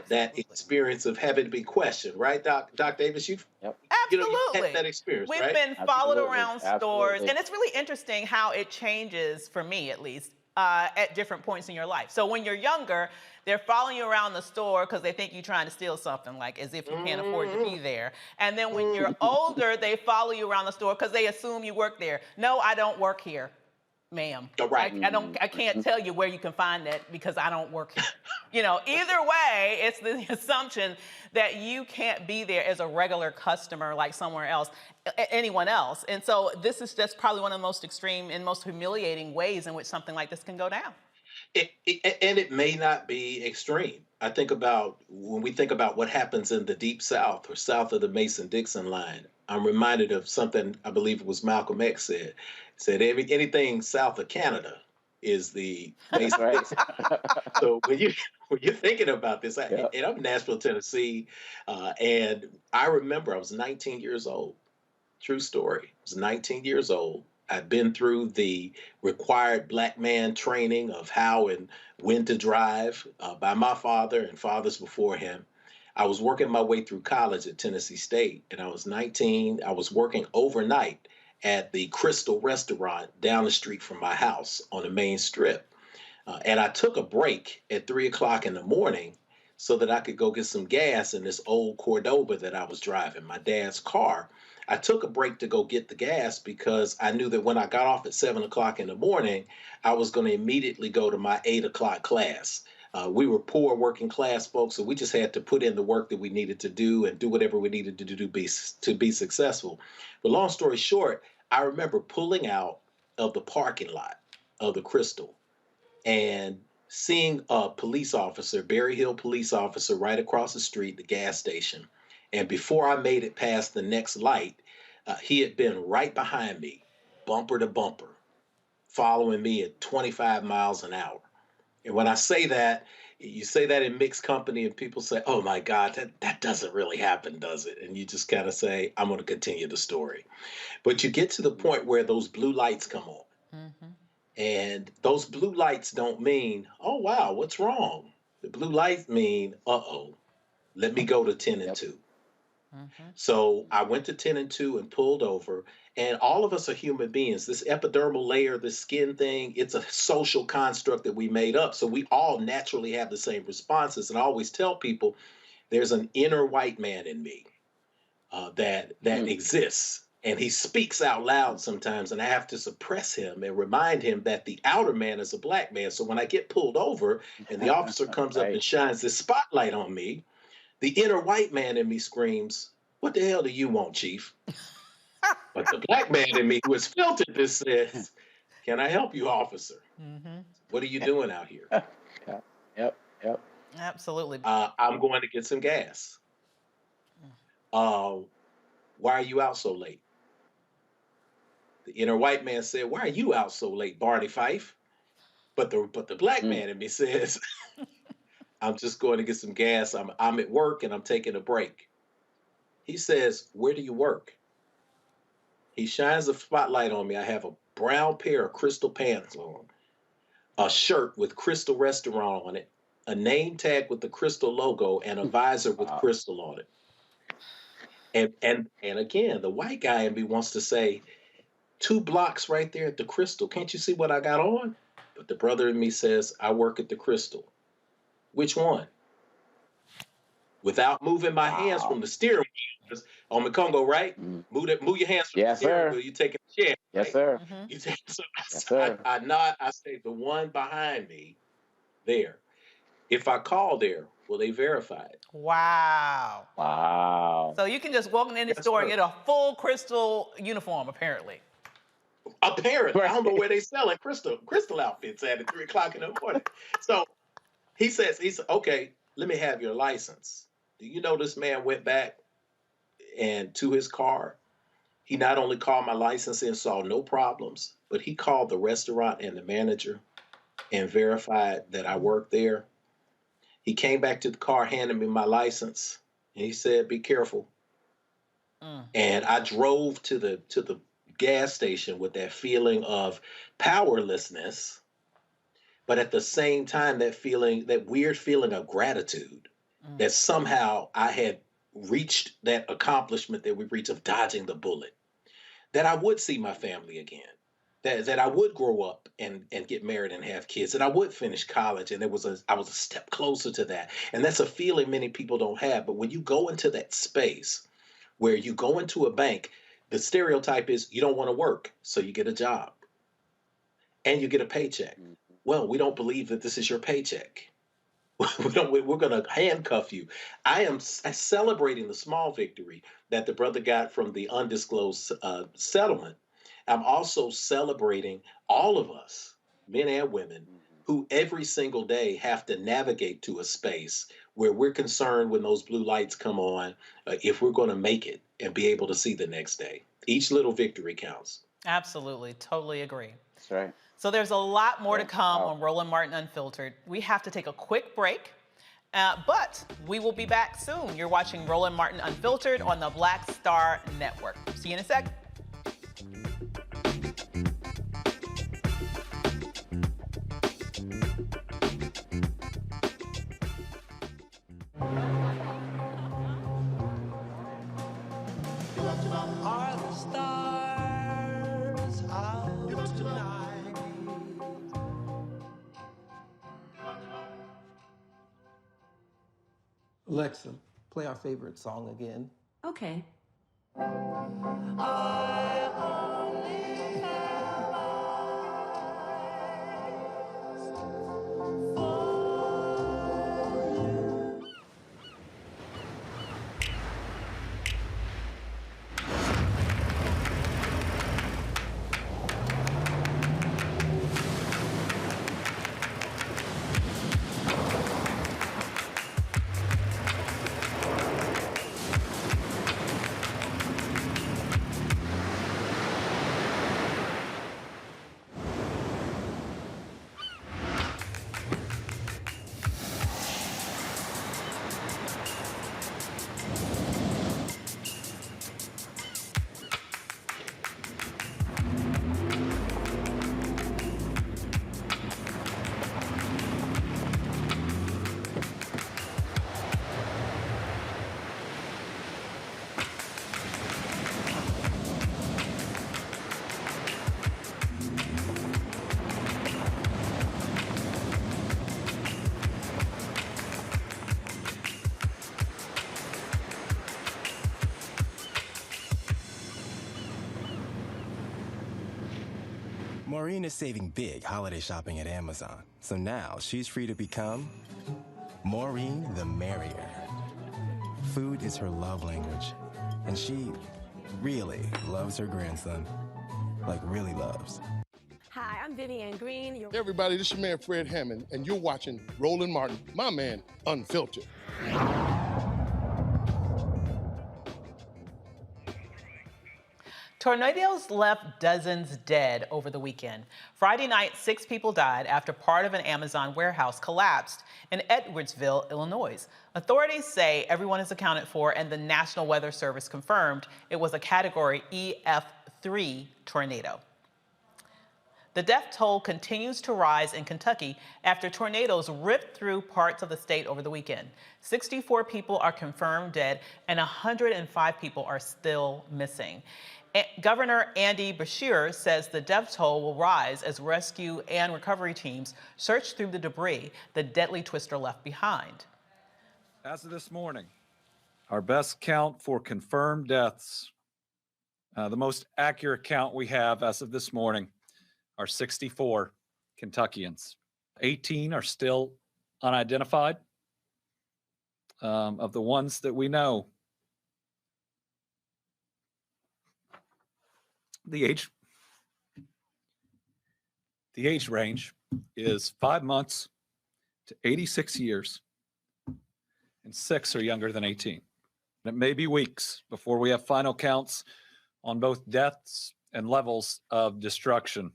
That experience of having to be questioned, right, Doc Davis? You've had that experience, We've right? been followed around stores, and it's really interesting how it changes, for me at least, at different points in your life. So when you're younger, they're following you around the store because they think you're trying to steal something, like as if you can't afford to be there. And then when you're older, they follow you around the store because they assume you work there. No, I don't work here, ma'am. Right. I can't tell you where you can find that because I don't work here. Either way, it's the assumption that you can't be there as a regular customer like anyone else. And so this is just probably one of the most extreme and most humiliating ways in which something like this can go down. And it may not be extreme. I think about when we think about what happens in the Deep South or south of the Mason-Dixon line, I'm reminded of something I believe it was Malcolm X said anything south of Canada is the Mason-Dixon. So when you're thinking about this, and I'm in Nashville, Tennessee, and I remember I was 19 years old. True story. I was 19 years old. I've been through the required black man training of how and when to drive by my father and fathers before him. I was working my way through college at Tennessee State, and I was 19. I was working overnight at the Crystal Restaurant down the street from my house on the main strip. And I took a break at 3 o'clock in the morning so that I could go get some gas in this old Cordoba that I was driving, my dad's car. I took a break to go get the gas because I knew that when I got off at 7 o'clock in the morning, I was going to immediately go to my 8 o'clock class. We were poor working class folks, so we just had to put in the work that we needed to do and do whatever we needed to do to be successful. But long story short, I remember pulling out of the parking lot of the Crystal and seeing a police officer, Berry Hill police officer, right across the street, the gas station. And before I made it past the next light, he had been right behind me, bumper to bumper, following me at 25 miles an hour. And when I say that, you say that in mixed company and people say, oh my God, that doesn't really happen, does it? And you just kind of say, I'm going to continue the story. But you get to the point where those blue lights come on. Mm-hmm. And those blue lights don't mean, oh, wow, what's wrong? The blue lights mean, uh-oh, let me go to 10 and 2. Mm-hmm. So I went to 10 and 2 and pulled over. And all of us are human beings. This epidermal layer, this skin thing, it's a social construct that we made up. So we all naturally have the same responses. And I always tell people there's an inner white man in me that exists. And he speaks out loud sometimes, and I have to suppress him and remind him that the outer man is a black man. So when I get pulled over and the officer comes up and shines this spotlight on me, the inner white man in me screams, what the hell do you want, Chief? But the black man in me who has filtered this says, can I help you, officer? Mm-hmm. What are you doing out here? Yep. Absolutely. I'm going to get some gas. Why are you out so late? The inner white man said, why are you out so late, Barney Fife? But the black man in me says, I'm just going to get some gas. I'm at work and I'm taking a break. He says, where do you work? He shines a spotlight on me. I have a brown pair of Crystal pants on, a shirt with Crystal Restaurant on it, a name tag with the Crystal logo, and a visor with Crystal on it. And again, the white guy in me wants to say, 2 blocks right there at the Crystal. Can't you see what I got on? But the brother in me says, I work at the Crystal. Which one? Without moving my hands from the steering wheel. On the Congo, right? Move your hands from the steering wheel. You take a chair. Right? Yes, sir. Mm-hmm. Yes, sir. I nod. I say, the one behind me there. If I call there, will they verify it? Wow. Wow. So you can just walk in the store and get a full Crystal uniform, apparently. Apparently. I don't know where they selling Crystal outfits at 3 o'clock in the morning. So he says, okay, let me have your license. Do you know this man went back and to his car? He not only called my license and saw no problems, but he called the restaurant and the manager and verified that I worked there. He came back to the car, handed me my license, and he said, be careful. And I drove to the gas station with that feeling of powerlessness, but at the same time, that weird feeling of gratitude that somehow I had reached that accomplishment that we reached of dodging the bullet, that I would see my family again, that I would grow up and get married and have kids, that I would finish college. And I was a step closer to that. And that's a feeling many people don't have. But when you go into that space where you go into a bank, the stereotype is you don't want to work, so you get a job and you get a paycheck. Well, we don't believe that this is your paycheck. We're going to handcuff you. I am celebrating the small victory that the brother got from the undisclosed settlement. I'm also celebrating all of us, men and women, who every single day have to navigate to a space where we're concerned when those blue lights come on, if we're going to make it and be able to see the next day. Each little victory counts. Absolutely. Totally agree. That's right. So there's a lot more to come on Roland Martin Unfiltered. We have to take a quick break, but we will be back soon. You're watching Roland Martin Unfiltered on the Black Star Network. See you in a sec. Are the stars out tonight? Alexa, play our favorite song again. Okay. Maureen is saving big holiday shopping at Amazon, so now she's free to become Maureen the Merrier. Food is her love language, and she really loves her grandson. Like, really loves. Hi, I'm Vivian Green. Hey everybody, this is your man Fred Hammond, and you're watching Roland Martin, my man, Unfiltered. Tornadoes left dozens dead over the weekend. Friday night, 6 people died after part of an Amazon warehouse collapsed in Edwardsville, Illinois. Authorities say everyone is accounted for, and the National Weather Service confirmed it was a Category EF3 tornado. The death toll continues to rise in Kentucky after tornadoes ripped through parts of the state over the weekend. 64 people are confirmed dead, and 105 people are still missing. Governor Andy Beshear says the death toll will rise as rescue and recovery teams search through the debris the deadly twister left behind. As of this morning, our best count for confirmed deaths, the most accurate count we have as of this morning, are 64 Kentuckians. 18 are still unidentified. Of the ones that we know, the age range is 5 months to 86 years, and 6 are younger than 18. And it may be weeks before we have final counts on both deaths and levels of destruction.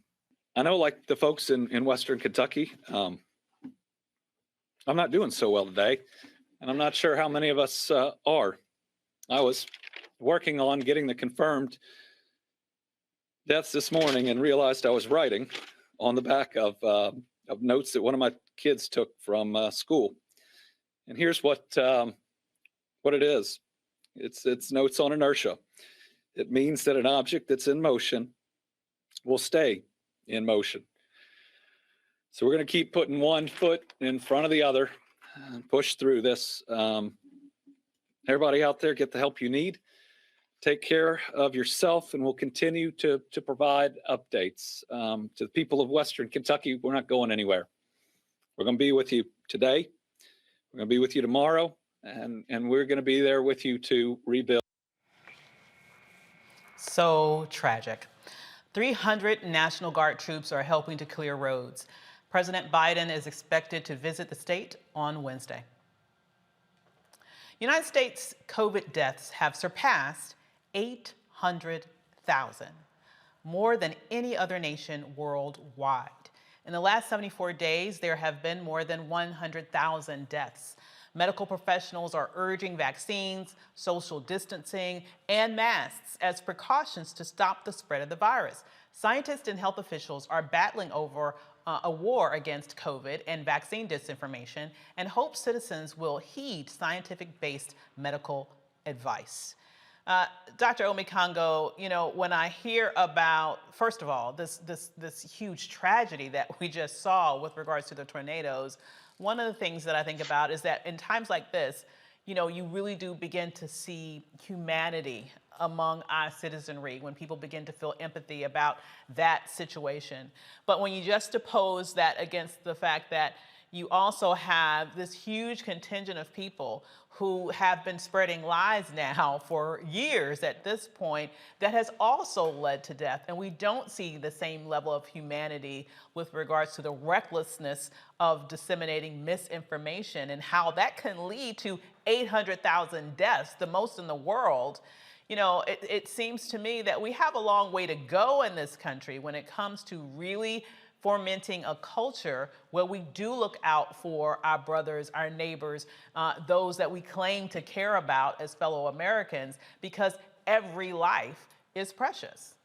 I know, like the folks in Western Kentucky, I'm not doing so well today, and I'm not sure how many of us are. I was working on getting the confirmed deaths this morning and realized I was writing on the back of notes that one of my kids took from school. And here's what it is. It's notes on inertia. It means that an object that's in motion will stay in motion. So we're going to keep putting one foot in front of the other and push through this. Everybody out there, get the help you need. Take care of yourself, and we'll continue to provide updates. To the people of Western Kentucky, we're not going anywhere. We're going to be with you today. We're going to be with you tomorrow, and we're going to be there with you to rebuild. So tragic. 300 National Guard troops are helping to clear roads. President Biden is expected to visit the state on Wednesday. United States COVID deaths have surpassed 800,000, more than any other nation worldwide. In the last 74 days, there have been more than 100,000 deaths. Medical professionals are urging vaccines, social distancing, and masks as precautions to stop the spread of the virus. Scientists and health officials are battling over a war against COVID and vaccine disinformation, and hope citizens will heed scientific-based medical advice. Dr. Omikango, you know, when I hear about, first of all, this huge tragedy that we just saw with regards to the tornadoes, one of the things that I think about is that in times like this, you know, you really do begin to see humanity among our citizenry when people begin to feel empathy about that situation. But when you juxtapose that against the fact that you also have this huge contingent of people who have been spreading lies now for years at this point that has also led to death. And we don't see the same level of humanity with regards to the recklessness of disseminating misinformation and how that can lead to 800,000 deaths, the most in the world. You know, it seems to me that we have a long way to go in this country when it comes to really fomenting a culture where we do look out for our brothers, our neighbors, those that we claim to care about as fellow Americans, because every life is precious.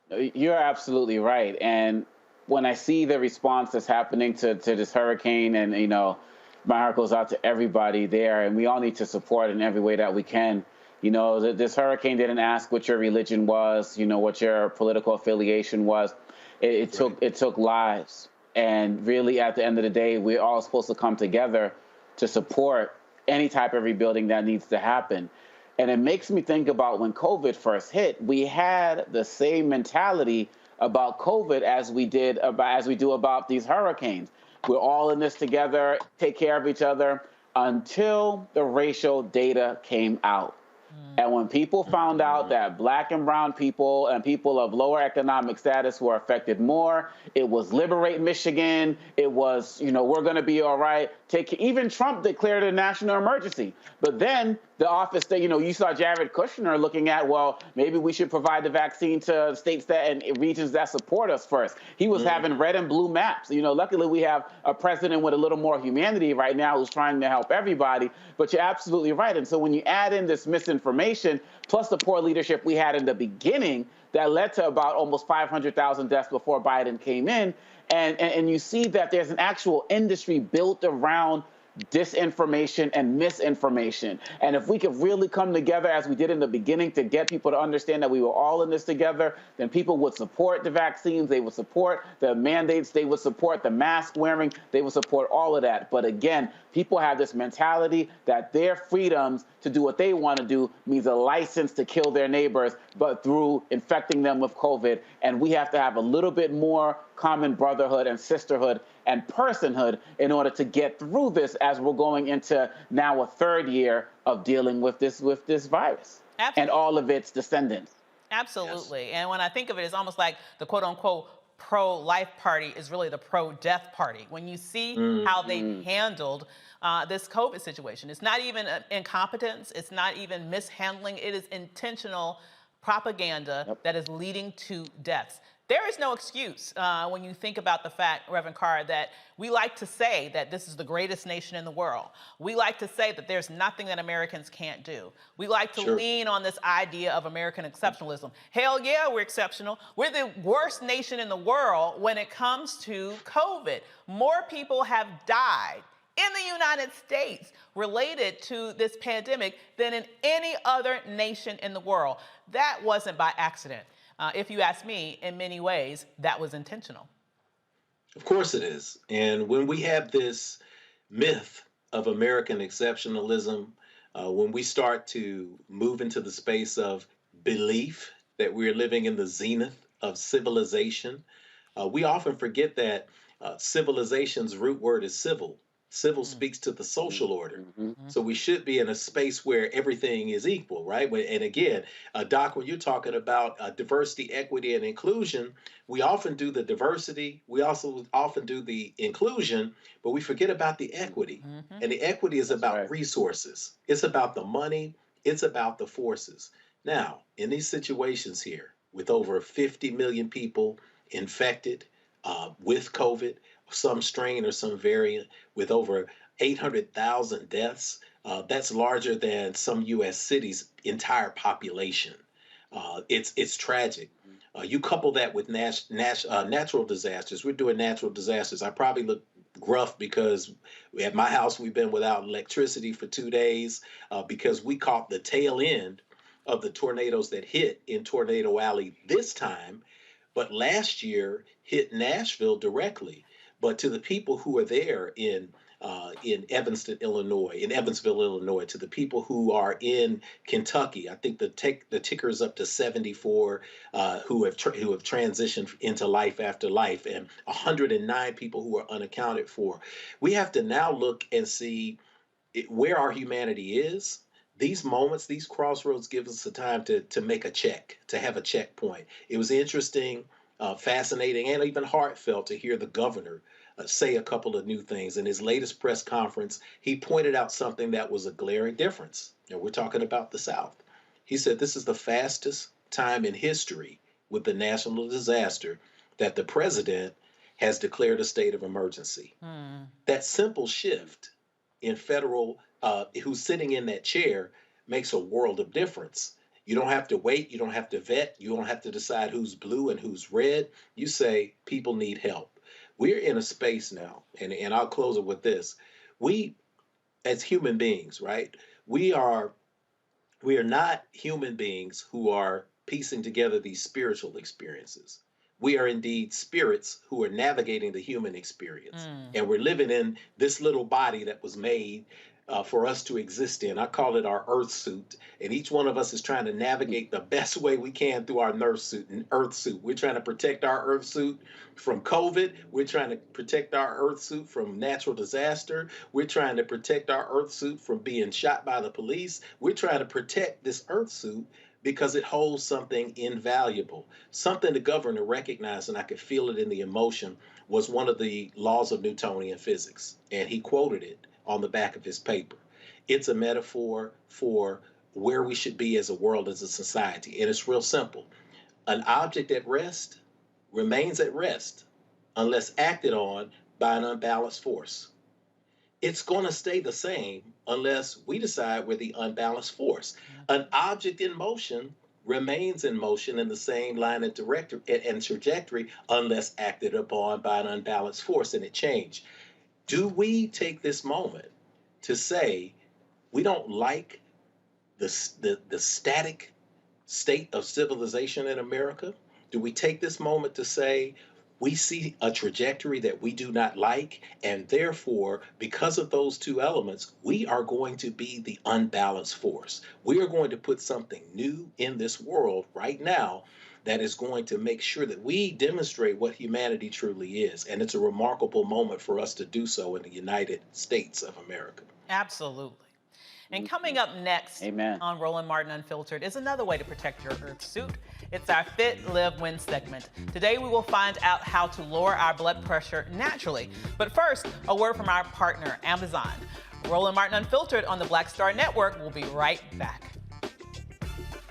You're absolutely right. And when I see the response that's happening to this hurricane, and, you know, my heart goes out to everybody there, and we all need to support in every way that we can. You know, this hurricane didn't ask what your religion was, you know, what your political affiliation was. It took lives. And really, at the end of the day, we're all supposed to come together to support any type of rebuilding that needs to happen. And it makes me think about when COVID first hit, we had the same mentality about COVID as we do about these hurricanes. We're all in this together, take care of each other, until the racial data came out. And when people found out that Black and brown people and people of lower economic status were affected more, it was liberate Michigan. It was, you know, we're going to be all right. Even Trump declared a national emergency. But then the office that, you know, you saw Jared Kushner looking at, well, maybe we should provide the vaccine to states that and regions that support us first. He was having red and blue maps. You know, luckily we have a president with a little more humanity right now who's trying to help everybody. But you're absolutely right. And so when you add in this misinformation, plus the poor leadership we had in the beginning that led to about almost 500,000 deaths before Biden came in, and you see that there's an actual industry built around disinformation and misinformation. And if we could really come together as we did in the beginning to get people to understand that we were all in this together, then people would support the vaccines, they would support the mandates, they would support the mask wearing, they would support all of that. But again, people have this mentality that their freedoms to do what they want to do means a license to kill their neighbors, but through infecting them with COVID. And we have to have a little bit more common brotherhood and sisterhood and personhood in order to get through this as we're going into now a third year of dealing with this virus. Absolutely. And all of its descendants. Absolutely. Yes. And when I think of it, it's almost like the quote unquote pro-life party is really the pro-death party. When you see how they've handled this COVID situation, it's not even incompetence, it's not even mishandling, it is intentional propaganda that is leading to deaths. There is no excuse when you think about the fact, Reverend Carr, that we like to say that this is the greatest nation in the world. We like to say that there's nothing that Americans can't do. We like to lean on this idea of American exceptionalism. Hell yeah, we're exceptional. We're the worst nation in the world when it comes to COVID. More people have died in the United States related to this pandemic than in any other nation in the world. That wasn't by accident. If you ask me, in many ways, that was intentional. Of course it is. And when we have this myth of American exceptionalism, when we start to move into the space of belief that we're living in the zenith of civilization, we often forget that civilization's root word is civil. Civil speaks to the social order. So we should be in a space where everything is equal, right? And again, Doc, when you're talking about diversity, equity, and inclusion, we often do the diversity. We also often do the inclusion, but we forget about the equity. And the equity is about resources. It's about the money. It's about the forces. Now, in these situations here, with over 50 million people infected with COVID, some strain or some variant, with over 800,000 deaths, that's larger than some U.S. cities' entire population. It's tragic. You couple that with natural disasters. We're doing natural disasters. I probably look gruff because at my house we've been without electricity for 2 days because we caught the tail end of the tornadoes that hit in Tornado Alley this time, but last year hit Nashville directly. But to the people who are there in in Evansville, Illinois, to the people who are in Kentucky. I think the ticker is up to 74 who have transitioned into life after life, and 109 people who are unaccounted for. We have to now look and see where our humanity is. These moments, these crossroads give us the time to make a check, to have a checkpoint. It was interesting, fascinating, and even heartfelt to hear the governor say a couple of new things. In his latest press conference, he pointed out something that was a glaring difference. And we're talking about the South. He said this is the fastest time in history with the national disaster that the president has declared a state of emergency. That simple shift in federal, who's sitting in that chair, makes a world of difference. You don't have to wait. You don't have to vet. You don't have to decide who's blue and who's red. You say people need help. We're in a space now, and I'll close it with this. We, as human beings, right, we are not human beings who are piecing together these spiritual experiences. We are indeed spirits who are navigating the human experience. And we're living in this little body that was made for us to exist in. I call it our earth suit. And each one of us is trying to navigate the best way we can through our earth suit. We're trying to protect our earth suit from COVID. We're trying to protect our earth suit from natural disaster. We're trying to protect our earth suit from being shot by the police. We're trying to protect this earth suit because it holds something invaluable. Something the governor recognized, and I could feel it in the emotion, was one of the laws of Newtonian physics. And he quoted it on the back of his paper. It's a metaphor for where we should be as a world, as a society. And it's real simple. An object at rest remains at rest unless acted on by an unbalanced force. It's going to stay the same unless we decide we're the unbalanced force. An object in motion remains in motion in the same line and trajectory unless acted upon by an unbalanced force, and it changed. Do we take this moment to say we don't like the static state of civilization in America? Do we take this moment to say we see a trajectory that we do not like, and therefore, because of those two elements, we are going to be the unbalanced force. We are going to put something new in this world right now that is going to make sure that we demonstrate what humanity truly is. And it's a remarkable moment for us to do so in the United States of America. Absolutely. And coming up next on Roland Martin Unfiltered is another way to protect your earth suit. It's our Fit, Live, Win segment. Today we will find out how to lower our blood pressure naturally. But first, a word from our partner, Amazon. Roland Martin Unfiltered on the Black Star Network. We'll be right back.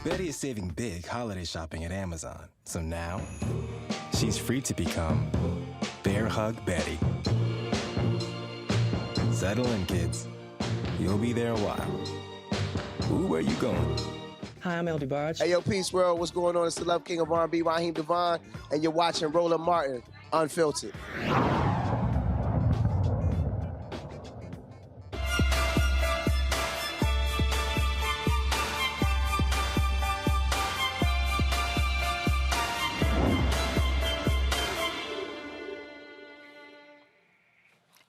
Betty is saving big holiday shopping at Amazon. So now, she's free to become Bear Hug Betty. Settle in, kids. You'll be there a while. Ooh, where you going? Hi, I'm LD Barge. Hey, yo, Peace World. What's going on? It's the Love King of R&B, Raheem Devon, and you're watching Roland Martin Unfiltered.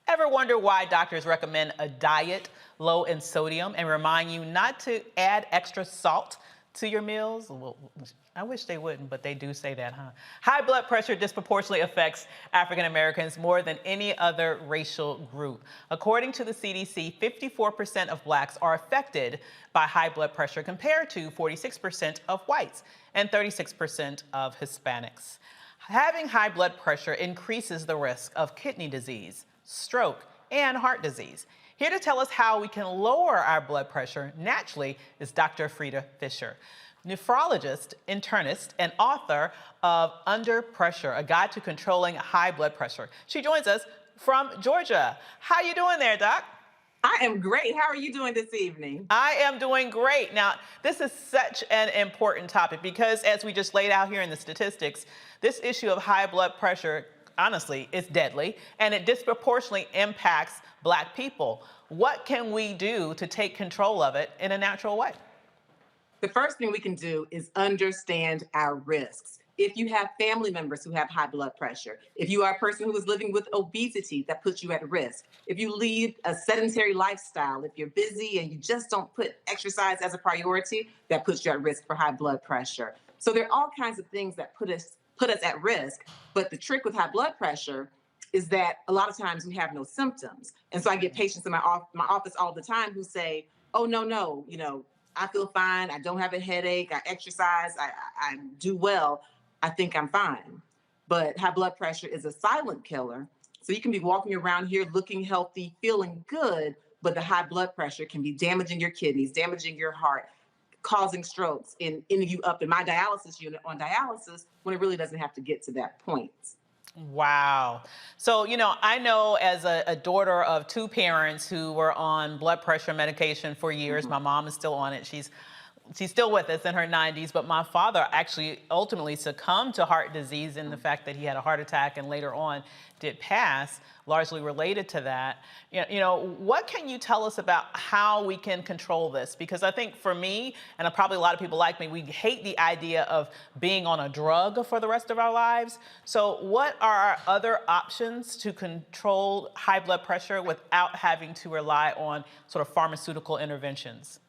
Ever wonder why doctors recommend a diet low in sodium and remind you not to add extra salt to your meals? Well, I wish they wouldn't, but they do say that, huh? High blood pressure disproportionately affects African Americans more than any other racial group. According to the CDC, 54% of blacks are affected by high blood pressure compared to 46% of whites and 36% of Hispanics. Having high blood pressure increases the risk of kidney disease, stroke, and heart disease. Here to tell us how we can lower our blood pressure naturally is Dr. Frida Fisher, nephrologist, internist, and author of Under Pressure, a guide to controlling high blood pressure. She joins us from Georgia. How you doing there, Doc? I am great. How are you doing this evening? I am doing great. Now, this is such an important topic because as we just laid out here in the statistics, this issue of high blood pressure, honestly, is deadly, and it disproportionately impacts Black people. What can we do to take control of it in a natural way? The first thing we can do is understand our risks. If you have family members who have high blood pressure, if you are a person who is living with obesity, that puts you at risk. If you lead a sedentary lifestyle, if you're busy and you just don't put exercise as a priority, that puts you at risk for high blood pressure. So there are all kinds of things that put us at risk. But the trick with high blood pressure is that a lot of times we have no symptoms. And so I get patients in my office all the time who say, oh, no, I feel fine. I don't have a headache. I exercise. I do well. I think I'm fine. But high blood pressure is a silent killer. So you can be walking around here looking healthy, feeling good, but the high blood pressure can be damaging your kidneys, damaging your heart, causing strokes, and ending you up in my dialysis unit on dialysis when it really doesn't have to get to that point. Wow. So, I know as a daughter of two parents who were on blood pressure medication for years, my mom is still on it. She's still with us in her 90s, but my father actually ultimately succumbed to heart disease in the fact that he had a heart attack and later on did pass, largely related to that. What can you tell us about how we can control this? Because I think for me, and probably a lot of people like me, we hate the idea of being on a drug for the rest of our lives. So what are our other options to control high blood pressure without having to rely on sort of pharmaceutical interventions?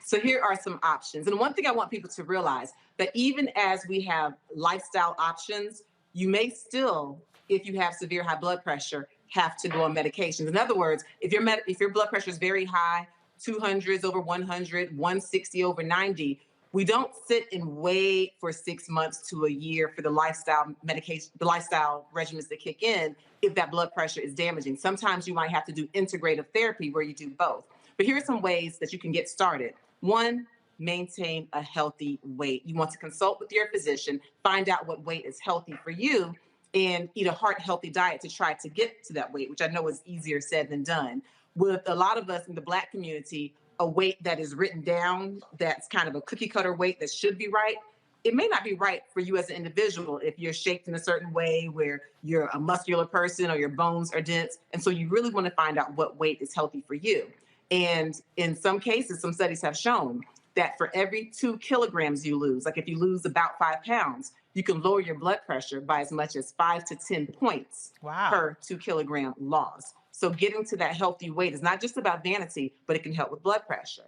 So here are some options. And one thing I want people to realize, that even as we have lifestyle options, you may still, if you have severe high blood pressure, have to go on medications. In other words, if your blood pressure is very high, 200s over 100, 160 over 90, we don't sit and wait for 6 months to a year for the lifestyle medication, the lifestyle regimens that kick in if that blood pressure is damaging. Sometimes you might have to do integrative therapy where you do both. But here are some ways that you can get started. One, maintain a healthy weight. You want to consult with your physician, find out what weight is healthy for you, and eat a heart-healthy diet to try to get to that weight, which I know is easier said than done. With a lot of us in the Black community, a weight that is written down, that's kind of a cookie cutter weight that should be right, it may not be right for you as an individual if you're shaped in a certain way where you're a muscular person or your bones are dense. And so you really want to find out what weight is healthy for you. And in some cases, some studies have shown that for every 2 kilograms you lose, like if you lose about 5 pounds, you can lower your blood pressure by as much as 5 to 10 points per 2 kilogram loss. So getting to that healthy weight is not just about vanity, but it can help with blood pressure.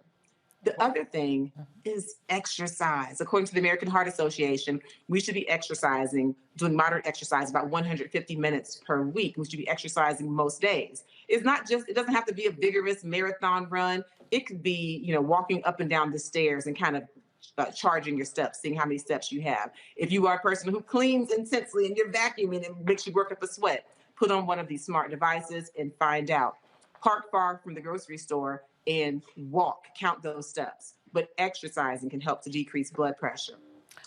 The other thing is exercise. According to the American Heart Association, we should be exercising, doing moderate exercise about 150 minutes per week. We should be exercising most days. It doesn't have to be a vigorous marathon run. It could be, walking up and down the stairs and kind of charging your steps, seeing how many steps you have. If you are a person who cleans intensely and you're vacuuming and makes you work up a sweat, put on one of these smart devices and find out. Park far from the grocery store and walk, count those steps. But exercising can help to decrease blood pressure.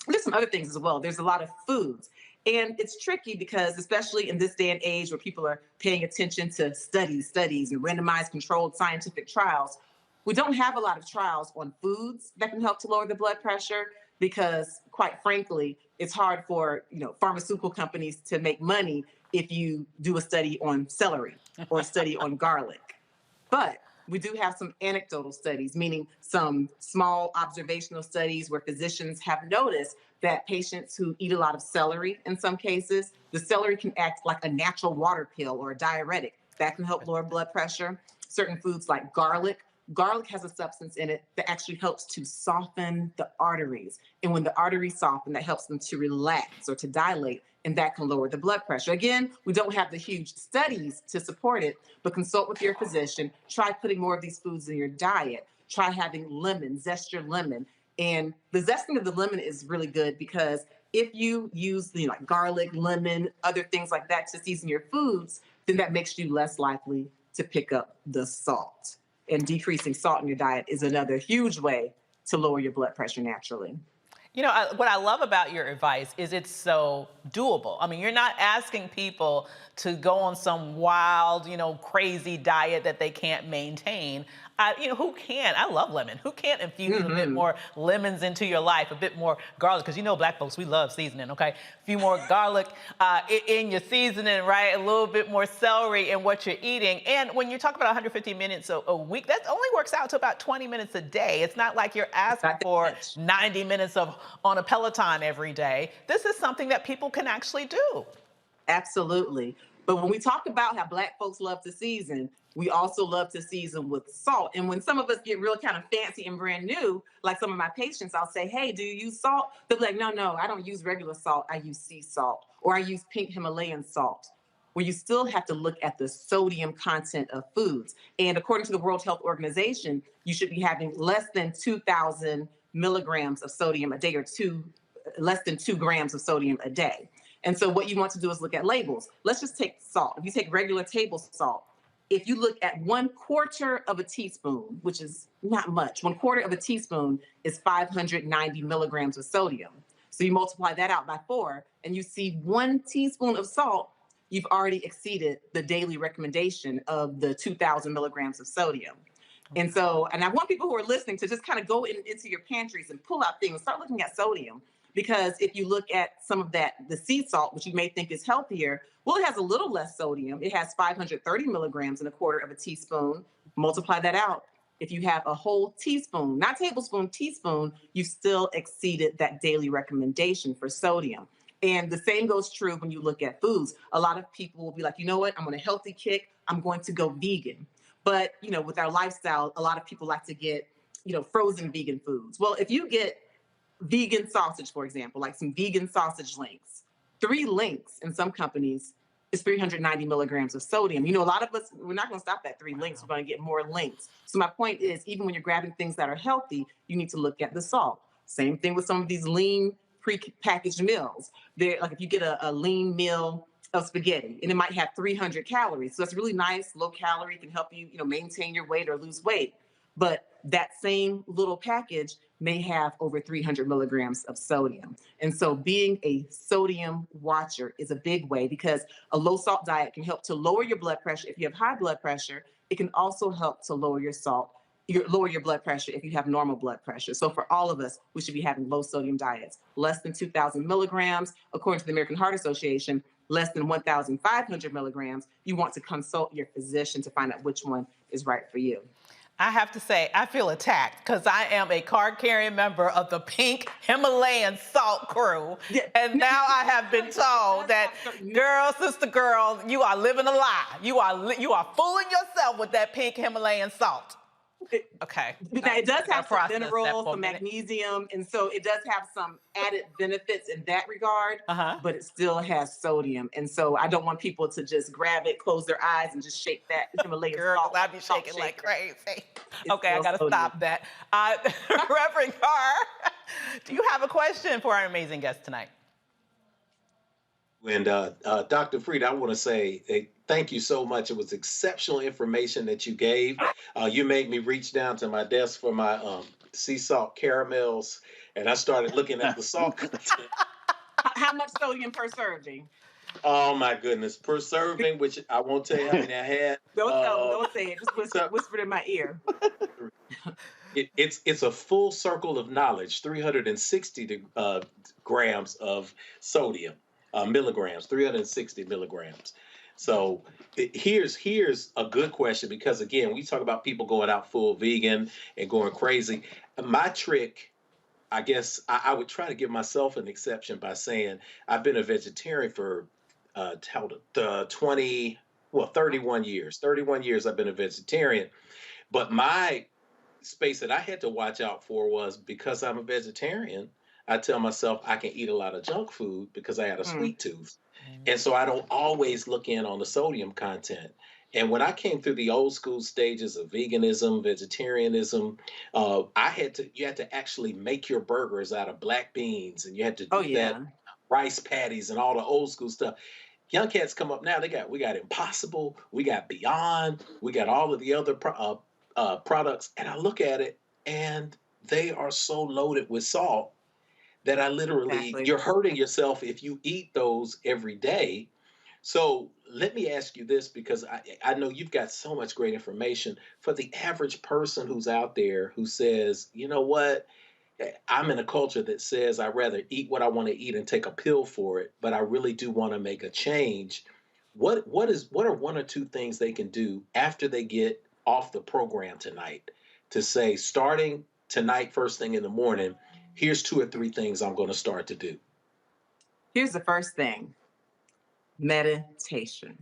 There's some other things as well. There's a lot of foods. And it's tricky because, especially in this day and age where people are paying attention to studies and randomized controlled scientific trials, we don't have a lot of trials on foods that can help to lower the blood pressure because, quite frankly, it's hard for pharmaceutical companies to make money if you do a study on celery or a study on garlic. But we do have some anecdotal studies, meaning some small observational studies where physicians have noticed that patients who eat a lot of celery, in some cases, the celery can act like a natural water pill or a diuretic. That can help lower blood pressure. Certain foods like garlic. Garlic has a substance in it that actually helps to soften the arteries. And when the arteries soften, that helps them to relax or to dilate, and that can lower the blood pressure. Again, we don't have the huge studies to support it, but consult with your physician. Try putting more of these foods in your diet. Try having lemon, zest your lemon. And the zesting of the lemon is really good because if you use like garlic, lemon, other things like that to season your foods, then that makes you less likely to pick up the salt. And decreasing salt in your diet is another huge way to lower your blood pressure naturally. What I love about your advice is it's so doable. I mean, you're not asking people to go on some wild, crazy diet that they can't maintain. Who can't? I love lemon. Who can't infuse a bit more lemons into your life, a bit more garlic? Because Black folks, we love seasoning, okay? A few more garlic in your seasoning, right? A little bit more celery in what you're eating. And when you talk about 150 minutes a week, that only works out to about 20 minutes a day. It's not like you're asking for 90 minutes on a Peloton every day. This is something that people can actually do. Absolutely. But when we talk about how Black folks love to season, we also love to season with salt. And when some of us get real kind of fancy and brand new, like some of my patients, I'll say, hey, do you use salt? They'll be like, no, I don't use regular salt. I use sea salt, or I use pink Himalayan salt. Well, you still have to look at the sodium content of foods. And according to the World Health Organization, you should be having less than 2,000 milligrams of sodium a day, or less than 2 grams of sodium a day. And so what you want to do is look at labels. Let's just take salt. If you take regular table salt, if you look at 1/4 of a teaspoon, which is not much, 1/4 of a teaspoon is 590 milligrams of sodium. So you multiply that out by 4, and you see 1 teaspoon of salt, you've already exceeded the daily recommendation of the 2,000 milligrams of sodium. And I want people who are listening to just kind of go into your pantries and pull out things, start looking at sodium. Because if you look at some of the sea salt, which you may think is healthier, well, it has a little less sodium. It has 530 milligrams in 1/4 of a teaspoon. Multiply that out. If you have a whole teaspoon, not tablespoon, teaspoon, you've still exceeded that daily recommendation for sodium. And the same goes true when you look at foods. A lot of people will be like, you know what, I'm on a healthy kick, I'm going to go vegan. But, with our lifestyle, a lot of people like to get, frozen vegan foods. Well, if you get vegan sausage, for example, like some vegan sausage links, 3 links in some companies is 390 milligrams of sodium. A lot of us, we're not going to stop at 3 links. We're going to get more links. So my point is, even when you're grabbing things that are healthy, you need to look at the salt. Same thing with some of these lean pre-packaged meals. Like if you get a lean meal of spaghetti, and it might have 300 calories. So it's really nice, low calorie, can help you, maintain your weight or lose weight. But that same little package may have over 300 milligrams of sodium. And so being a sodium watcher is a big way, because a low salt diet can help to lower your blood pressure. If you have high blood pressure, it can also help to lower your blood pressure if you have normal blood pressure. So for all of us, we should be having low sodium diets, less than 2,000 milligrams. According to the American Heart Association, less than 1,500 milligrams. You want to consult your physician to find out which one is right for you. I have to say, I feel attacked because I am a card-carrying member of the pink Himalayan salt crew. Yeah. And now I have been told that, sister girl, you are living a lie. You are fooling yourself with that pink Himalayan salt. Okay. Now, it does have some minerals, some magnesium, and so it does have some added benefits in that regard, but it still has sodium. And so I don't want people to just grab it, close their eyes, and just shake that Himalayan salt. I'd be shaking like crazy. Okay, I got to stop that. Reverend Carr, do you have a question for our amazing guest tonight? And Dr. Fried, I want to say thank you so much. It was exceptional information that you gave. You made me reach down to my desk for my sea salt caramels, and I started looking at the salt content. How much sodium per serving? Oh my goodness, per serving, which I won't tell you how many I had. Don't say it. Just whisper it in my ear. It's a full circle of knowledge. 360 grams of sodium. Milligrams, 360 milligrams. So here's a good question, because again, we talk about people going out full vegan and going crazy. My trick, I guess, I would try to give myself an exception by saying I've been a vegetarian for 31 years. 31 years I've been a vegetarian. But my space that I had to watch out for was, because I'm a vegetarian, I tell myself I can eat a lot of junk food because I had a sweet tooth. And so I don't always look in on the sodium content. And when I came through the old school stages of veganism, vegetarianism, you had to actually make your burgers out of black beans, and you had to do that, rice patties and all the old school stuff. Young cats come up now, we got Impossible, we got Beyond, we got all of the other products. And I look at it, and they are so loaded with salt that I literally, you're hurting yourself if you eat those every day. So let me ask you this, because I know you've got so much great information for the average person who's out there who says, you know what, I'm in a culture that says I'd rather eat what I want to eat and take a pill for it, but I really do want to make a change. What are one or two things they can do after they get off the program tonight to say, starting tonight, first thing in the morning, here's 2 or 3 things I'm going to start to do? Here's the first thing: meditation.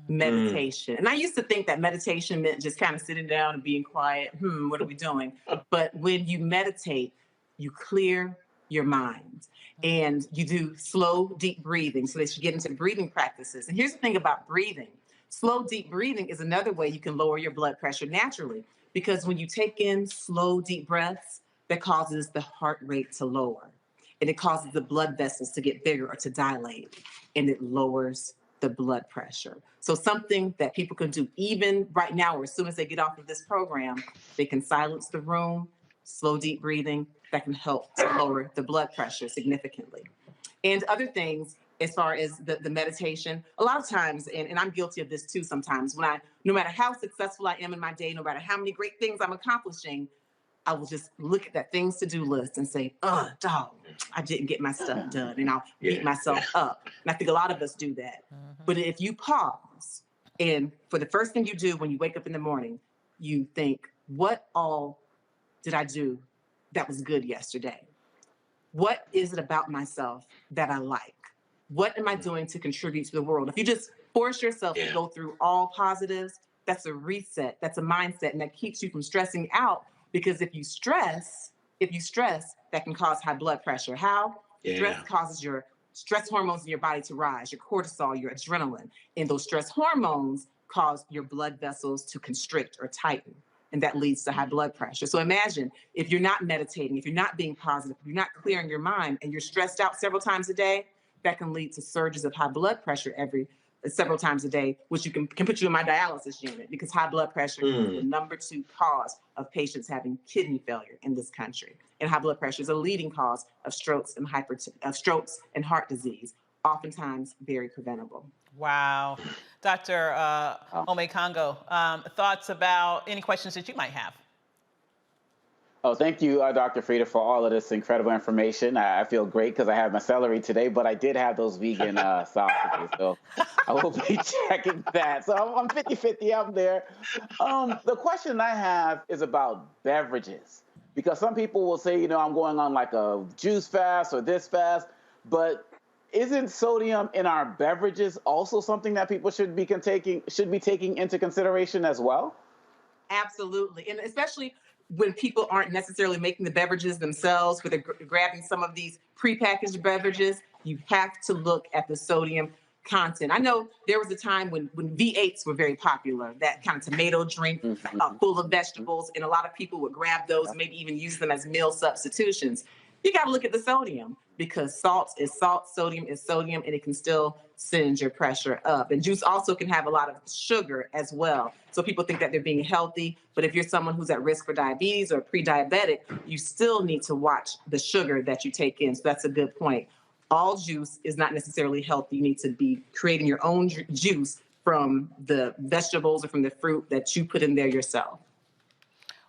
Meditation. And I used to think that meditation meant just kind of sitting down and being quiet. What are we doing? But when you meditate, you clear your mind and you do slow, deep breathing so that you get into breathing practices. And here's the thing about breathing. Slow, deep breathing is another way you can lower your blood pressure naturally, because when you take in slow, deep breaths, that causes the heart rate to lower, and it causes the blood vessels to get bigger or to dilate, and it lowers the blood pressure. So something that people can do even right now, or as soon as they get off of this program, they can silence the room, slow, deep breathing, that can help to lower the blood pressure significantly. And other things, as far as the meditation, a lot of times, and I'm guilty of this too sometimes, when no matter how successful I am in my day, no matter how many great things I'm accomplishing, I will just look at that things to do list and say, dog, I didn't get my stuff done. And I'll beat myself up. And I think a lot of us do that. But if you pause, and for the first thing you do when you wake up in the morning, you think, what all did I do that was good yesterday? What is it about myself that I like? What am I doing to contribute to the world? If you just force yourself to go through all positives, that's a reset, that's a mindset, and that keeps you from stressing out. Because if you stress, that can cause high blood pressure. How? Stress causes your stress hormones in your body to rise, your cortisol, your adrenaline. And those stress hormones cause your blood vessels to constrict or tighten. And that leads to high blood pressure. So imagine if you're not meditating, if you're not being positive, if you're not clearing your mind, and you're stressed out several times a day, that can lead to surges of high blood pressure several times a day, which can put you in my dialysis unit, because high blood pressure is the #2 cause of patients having kidney failure in this country. And high blood pressure is a leading cause of strokes and heart disease, oftentimes very preventable. Wow. Dr. Omekongo, thoughts about any questions that you might have? Oh, thank you, Dr. Frieda, for all of this incredible information. I feel great because I have my celery today, but I did have those vegan sausages, so I will be checking that. So I'm 50-50 out there. The question I have is about beverages, because some people will say, I'm going on like a juice fast or this fast, but isn't sodium in our beverages also something that people should be taking into consideration as well? Absolutely, and especially when people aren't necessarily making the beverages themselves, where they're grabbing some of these prepackaged beverages, you have to look at the sodium content. I know there was a time when V8s were very popular, that kind of tomato drink full of vegetables, and a lot of people would grab those, maybe even use them as meal substitutions. You got to look at the sodium, because salt is salt, sodium is sodium, and it can still send your pressure up. And juice also can have a lot of sugar as well. So people think that they're being healthy, but if you're someone who's at risk for diabetes or pre-diabetic, you still need to watch the sugar that you take in. So that's a good point. All juice is not necessarily healthy. You need to be creating your own juice from the vegetables or from the fruit that you put in there yourself.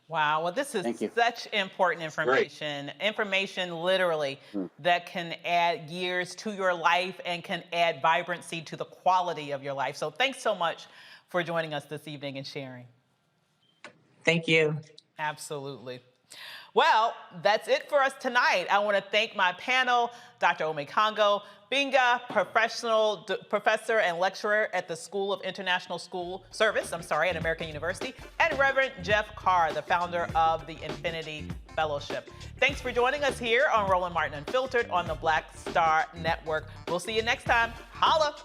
Wow, well, this is such important information. Information literally that can add years to your life and can add vibrancy to the quality of your life. So thanks so much for joining us this evening and sharing. Thank you. Absolutely. Well, that's it for us tonight. I want to thank my panel, Dr. Omekongo Binga, professor and lecturer at the School of International Service at American University, and Reverend Jeff Carr, the founder of the Infinity Fellowship. Thanks for joining us here on Roland Martin Unfiltered on the Black Star Network. We'll see you next time. Holla!